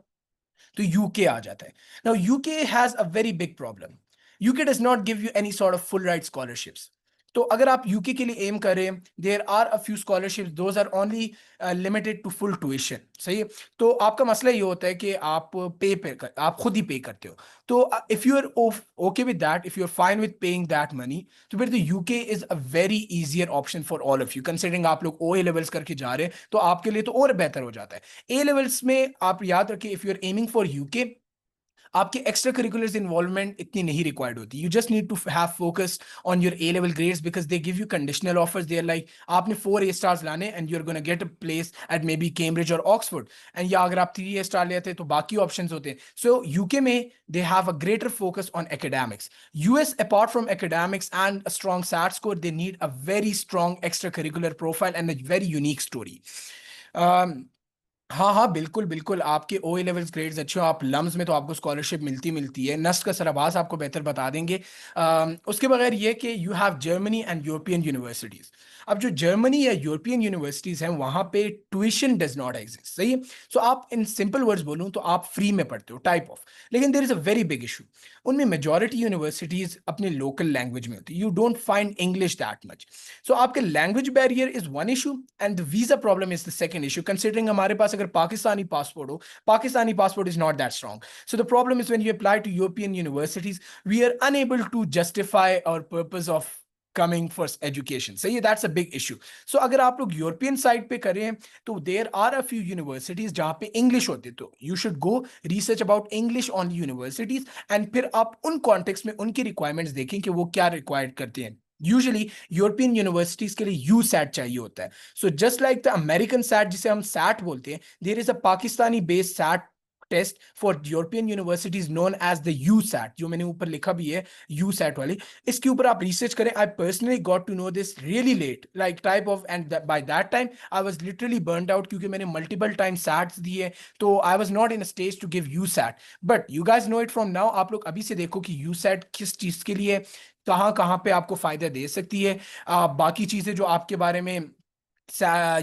Speaker 3: तो यूके आ जाता है. Now UK has a very big problem. UK does not give you any sort of full ride scholarships. तो अगर आप यूके के लिए एम करें, there are a few scholarships, those are only limited to full tuition, सही है। तो आपका मसला ये होता है कि आप आप खुद ही पे करते हो। तो if you are okay with that, if you are fine with paying that money, तो फिर तो UK is a very easier option for all of you, considering आप लोग ओ ए लेवल्स करके जा रहे हैं, तो आपके लिए तो और बेहतर हो जाता है। ए लेवल्स में आप याद रखिए, if you are aiming for UK, आपके एक्स्ट्रा करिकुलर्स इन्वॉल्वमेंट इतनी नहीं रिक्वायर्ड होती। You just need to have focus on your A level grades, because they give you conditional offers. They are like आपने 4 A stars लाने and you are gonna get a place at maybe बी कैम्ब्रिज और Oxford, and या अगर आप 3 ए star लेते हैं तो बाकी ऑप्शंस होते हैं। सो यूके में they have a greater focus on academics. US, apart from academics and a strong SAT score, they need a very strong extra curricular profile and a very unique story. हाँ हाँ, बिल्कुल बिल्कुल, आपके ओ A levels grades अच्छे हो, आप lumps में तो आपको स्कॉलरशिप मिलती है। नस्ट का सरबास आपको बेहतर बता देंगे। उसके बगैर ये कि you have Germany and European universities. अब जो जर्मनी या यूरोपियन यूनिवर्सिटीज हैं वहाँ पे ट्यूशन डज नॉट एग्जिस्ट, सही है। सो आप इन सिंपल वर्ड्स बोलूँ तो आप फ्री में पढ़ते हो, टाइप ऑफ। लेकिन there is a very big issue, उनमें मेजॉरिटी यूनिवर्सिटीज अपने लोकल लैंग्वेज में होती है। You don't find English that much. So आपके language barrier is one issue and the visa problem is the second issue, considering हमारे पास अगर Pakistani passport हो, Pakistani passport is not that strong. So the problem is when you apply to European universities, we are unable to justify our purpose of coming for education, सही है। That's a big issue. So अगर आप लोग European side पे करें तो there are a few universities जहां पे इंग्लिश होती है, तो you should go research about English on universities, and फिर आप उन कॉन्टेक्स्ट में उनकी रिक्वायरमेंट्स देखें कि वो क्या रिक्वायर्ड करते हैं। यूजुअली यूरोपियन यूनिवर्सिटीज के लिए यू सैट चाहिए होता है। So just like the American SAT जिसे हम सैट बोलते हैं, there is a Pakistani based SAT test for European universities known as the U SAT, जो मैंने ऊपर लिखा भी है यू सैट वाली। इसके ऊपर आप रिसर्च करें। I personally got to know this really late, like type of, and by that time I was literally burned out, क्योंकि मैंने मल्टीपल टाइम सैट्स दिए, तो I was not in a stage to give you SAT. But you guys know it from now. आप लोग अभी से देखो कि यू सैट किस चीज के लिए, कहाँ कहाँ पे आपको फायदा दे सकती है। बाकी चीजें जो आपके बारे में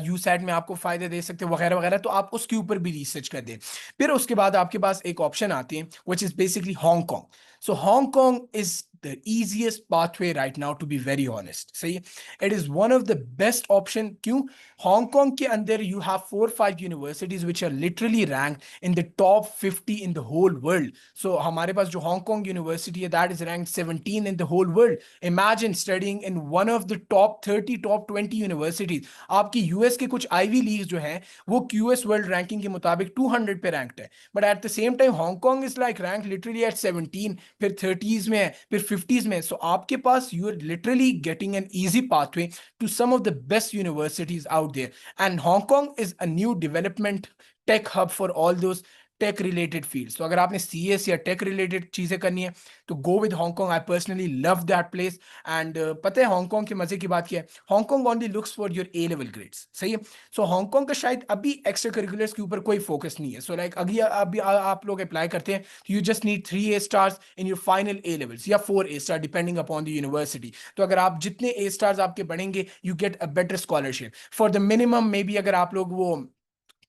Speaker 3: यू सैट में आपको फायदे दे सकते हैं वगैरह वगैरह, तो आप उसके ऊपर भी रिसर्च कर दें। फिर उसके बाद आपके पास एक ऑप्शन आती है which is basically Hong Kong. So Hong Kong is the easiest pathway right now, to be very honest, सही है। it is one of the best option। क्यों? हांगकांग के अंदर you have 4-5 universities which are literally ranked in the top 50 in the whole world। so हमारे पास जो Hong Kong university है, that is ranked 17 in the whole world। imagine studying in one of the top 30 top 20 universities। आपकी US के कुछ ivy league जो हैं वो QS world ranking के मुताबिक 200 पे रैंक्ड है, but at the same time Hong Kong is like rank literally eight 17, फिर 30s में है, फिर 50s में। सो आपके पास you are literally getting an easy pathway to some of the best universities out there. And Hong Kong is a new development tech hub for all those tech related fields. तो अगर आपने CS या tech related चीजें करनी है तो गो with Hong Kong. I personally love that place. And पता है हांगकांग के मजे की बात क्या है? Hong Kong only looks for your A level grades, सही है। सो हांगकांग का शायद अभी एक्स्ट्रा करिकुलर्स के ऊपर कोई फोकस नहीं है। सो लाइक अभी आप लोग अप्लाई करते हैं, you just need 3 A stars in your final A levels या 4 A star depending upon the university. तो अगर आप जितने ए स्टार्स आपके बढ़ेंगे you get a better scholarship for the minimum. Maybe अगर आप लोग वो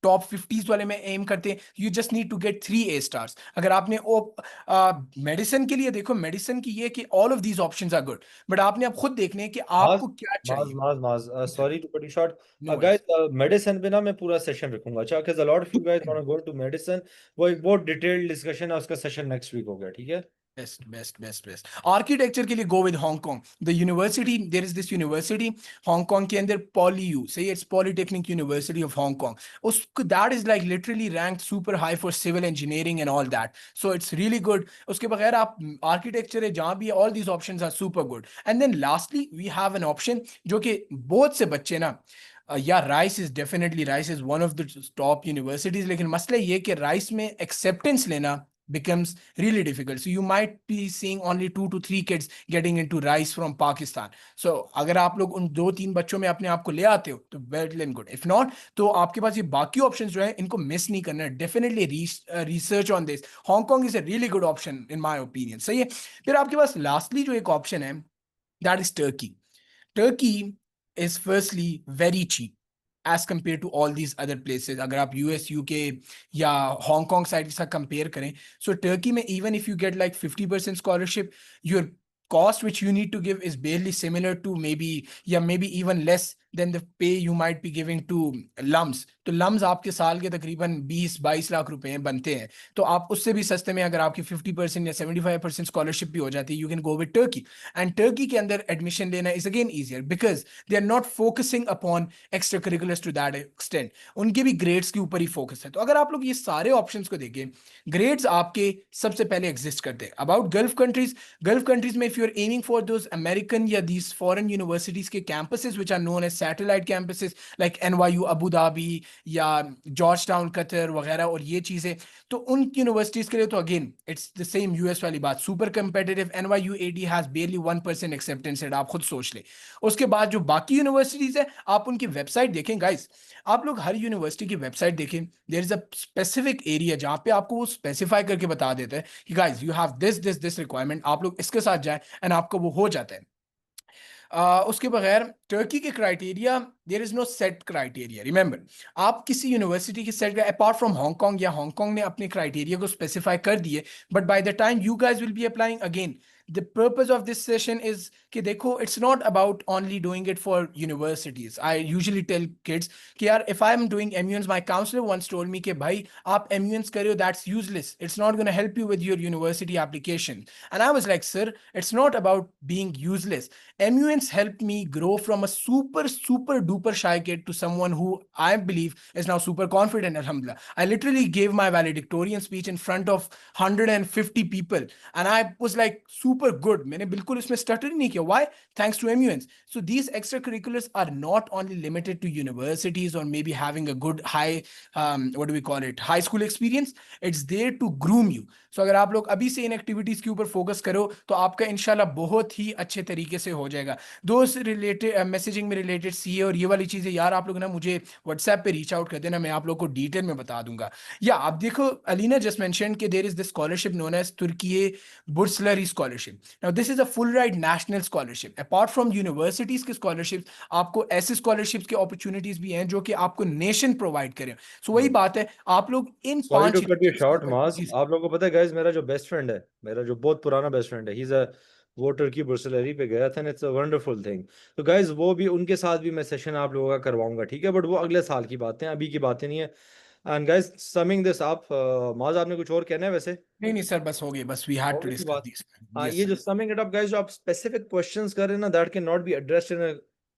Speaker 3: टॉप 50s वाले में एम करते हैं, you just need to get 3 A stars. अगर आपने मेडिसिन के लिए देखो, मेडिसिन की ये कि all of these options are good, but आपने अब खुद देखने हैं कि
Speaker 1: माज
Speaker 3: आपको क्या
Speaker 1: माज
Speaker 3: चाहिए।
Speaker 1: Maaz Maaz sorry to cut you short
Speaker 3: no
Speaker 1: guys.
Speaker 3: Worries.
Speaker 1: Medicine पे ना मैं पूरा सेशन रखूंगा, अच्छा, because a lot of you guys want to go into medicine। वो एक बहुत डिटेल्ड डिस्कशन है, उसका सेशन नेक्स्ट वीक होगा, ठीक है।
Speaker 3: बेस्ट आर्किटेक्चर के लिए go with Hong Kong. The university, there is this university Hong Kong के अंदर, पॉली यू, सही, it's polytechnic university of Hong Kong. उसको that is like literally ranked super high for civil engineering and all that. So it's really good. उसके बगैर आप architecture है जहां भी, all these options are super good. And then lastly we have an option जो कि बहुत से बच्चे ना, या rice is definitely, rice is one of the top universities, लेकिन मसला ये कि राइस में एक्सेप्टेंस लेना becomes really difficult। So you might be seeing only 2 to 3 kids getting into rice from Pakistan। So अगर आप लोग उन 2-3 बच्चों में अपने आप को ले आते हो तो well and good। If not, तो आपके पास ये बाकी ऑप्शंस जो है इनको मिस नहीं करना है। Definitely research on this। Hong Kong is a really good option in my opinion, सही है। फिर आपके पास लास्टली जो एक ऑप्शन है, that is Turkey। Turkey is firstly very cheap as compared to all these other places। अगर आप US, UK या हांगकांग साइड के साथ कंपेयर करें, सो टर्की में even if you get like 50% scholarship, your cost which you need to give is barely similar to maybe even less than the pay you might be giving to lums. तो lumps आपके साल के तकरीबन 20-22 लाख रुपए बनते हैं, तो आप उससे भी सस्ते में अगर आपकी 50% या 75% स्कॉलरशिप भी हो जाती है, you can go with Turkey. And Turkey के अंदर एडमिशन लेना is again easier because they are not focusing upon extra curriculars to that extent. उनके भी ग्रेड्स के ऊपर ही फोकस है. तो अगर आप लोग ये सारे ऑप्शंस को देखें, ग्रेड्स आपके सबसे पहले एग्जिस्ट करते हैं. अबाउट गल्फ कंट्रीज में if you are aiming for those American या दीज फॉरेन यूनिवर्सिटीज के campuses which are known as satellite campuses like NYU Abu Dhabi या जॉर्ज टाउन कतर वगैरह और ये चीजें, तो उन यूनिवर्सिटीज के लिए तो again it's the same US वाली बात, super competitive. NYU AD has barely 1% acceptance rate, आप खुद सोच ले. उसके बाद जो बाकी यूनिवर्सिटीज है, आप उनकी वेबसाइट देखें गाइस, आप लोग हर यूनिवर्सिटी की वेबसाइट देखें, there is a specific area जहां पे आपको वो स्पेसिफाई करके बता देता है कि guys you have this requirement, आप लोग इसके साथ जाएं एंड आपको वो हो जाता है. उसके बगैर टर्की के criteria, there is no set criteria. Remember, आप किसी यूनिवर्सिटी के सेट अपार्ट फ्रॉम हांगकांग, या हांगकांग ने अपने क्राइटेरिया को स्पेसिफाई कर दिए, but by the time you guys will be applying again, the purpose of this session is कि देखो it's not about only doing it for universities. I usually tell kids कि यार if I'm doing MUNs, my counselor once told me कि भाई आप MUNs कर रहे हो, that's useless, it's not going to help you with your university application. And I was like, sir, it's not about being useless. MUNs helped me grow from a super duper shy kid to someone who I believe is now super confident. Alhamdulillah, I literally gave my valedictorian speech in front of 150 people and I was like super good. मैंने बिल्कुल इसमें stutter ही नहीं किया. Why? Thanks to MUNs. So these extracurriculars are not only limited to universities or maybe having a good high what do we call it, high school experience. It's there to groom you. So अगर आप लोग अभी से इन activities के ऊपर focus करो तो आपका इंशाल्लाह बहुत ही अच्छे तरीके से हो जाएगा. दोस्त रिलेटेड मैसेजिंग में रिलेटेड सीए और ये वाली चीजें यार आप लोग ना मुझे व्हाट्सएप पे रीच आउट कर देना, मैं आप लोग को डिटेल में बता दूंगा. या आप देखो, अलीना जस्ट मेंशन कि there is this scholarship known as तुर्की बुर्सलरी scholarship. Now this is a full ride national scholarship. Apart from universities के scholarships, आपको ऐसे scholarships के opportunities भी हैं जो कि आपको nation provide करें. So वही बात है, आप लोग इन
Speaker 1: Sorry to
Speaker 3: 5
Speaker 1: cut you short, Maaz.
Speaker 3: जी,
Speaker 1: आप लोगों को पता है guys, मेरा जो best friend है, मेरा जो बहुत पुराना best friend है, he's a वो टर्की बुर्सलरी पे गया था, इट्स अ वंडरफुल थिंग. तो गाइज वो भी, उनके साथ भी मैं सेशन आप लोगों का करवाऊंगा, ठीक है, बट वो अगले साल की बातें, अभी की बातें नहीं है. एंड गाइज समिंग दिस आप, माज आपने कुछ और कहना है वैसे?
Speaker 3: नहीं सर, बस हो गई, बस वी हैड टू
Speaker 1: होगी की
Speaker 3: डिस्कस
Speaker 1: बात.
Speaker 3: दिस.
Speaker 1: हाँ,
Speaker 3: यस
Speaker 1: ये जो
Speaker 3: sir.
Speaker 1: Summing it up guys, जो आप स्पेसिफिक क्वेश्चंस कर रहे हैं ना, that can not be addressed in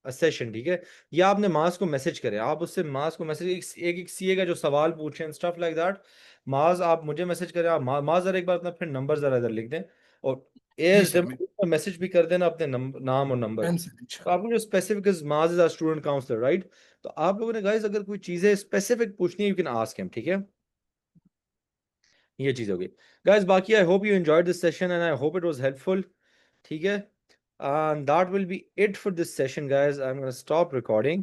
Speaker 1: a session, ठीक है. या आपने मास को मैसेज करें, आप उससे मास को मैसेज, एक सीए का जो सवाल पूछें स्टफ लाइक दैट, माज आप मुझे मैसेज करें. आप माज जरा एक बार अपना फिर नंबर जरा इधर लिख दें, और
Speaker 3: जी
Speaker 1: एज
Speaker 3: सर,
Speaker 1: मैसेज भी कर देना अपने नाम और नंबर.
Speaker 3: डन सर,
Speaker 1: तो आपको जो specific is Maaz is a student counsellor, right. तो आप लोगों ने गाइज अगर कोई चीजें स्पेसिफिक पूछनी है, यू कैन आस्क हिम, ठीक है. ये चीज होगी गाइज. बाकी आई hope you enjoyed this session and I hope it was helpful, ठीक है. And that will be it for this session, guys. I'm going to stop recording.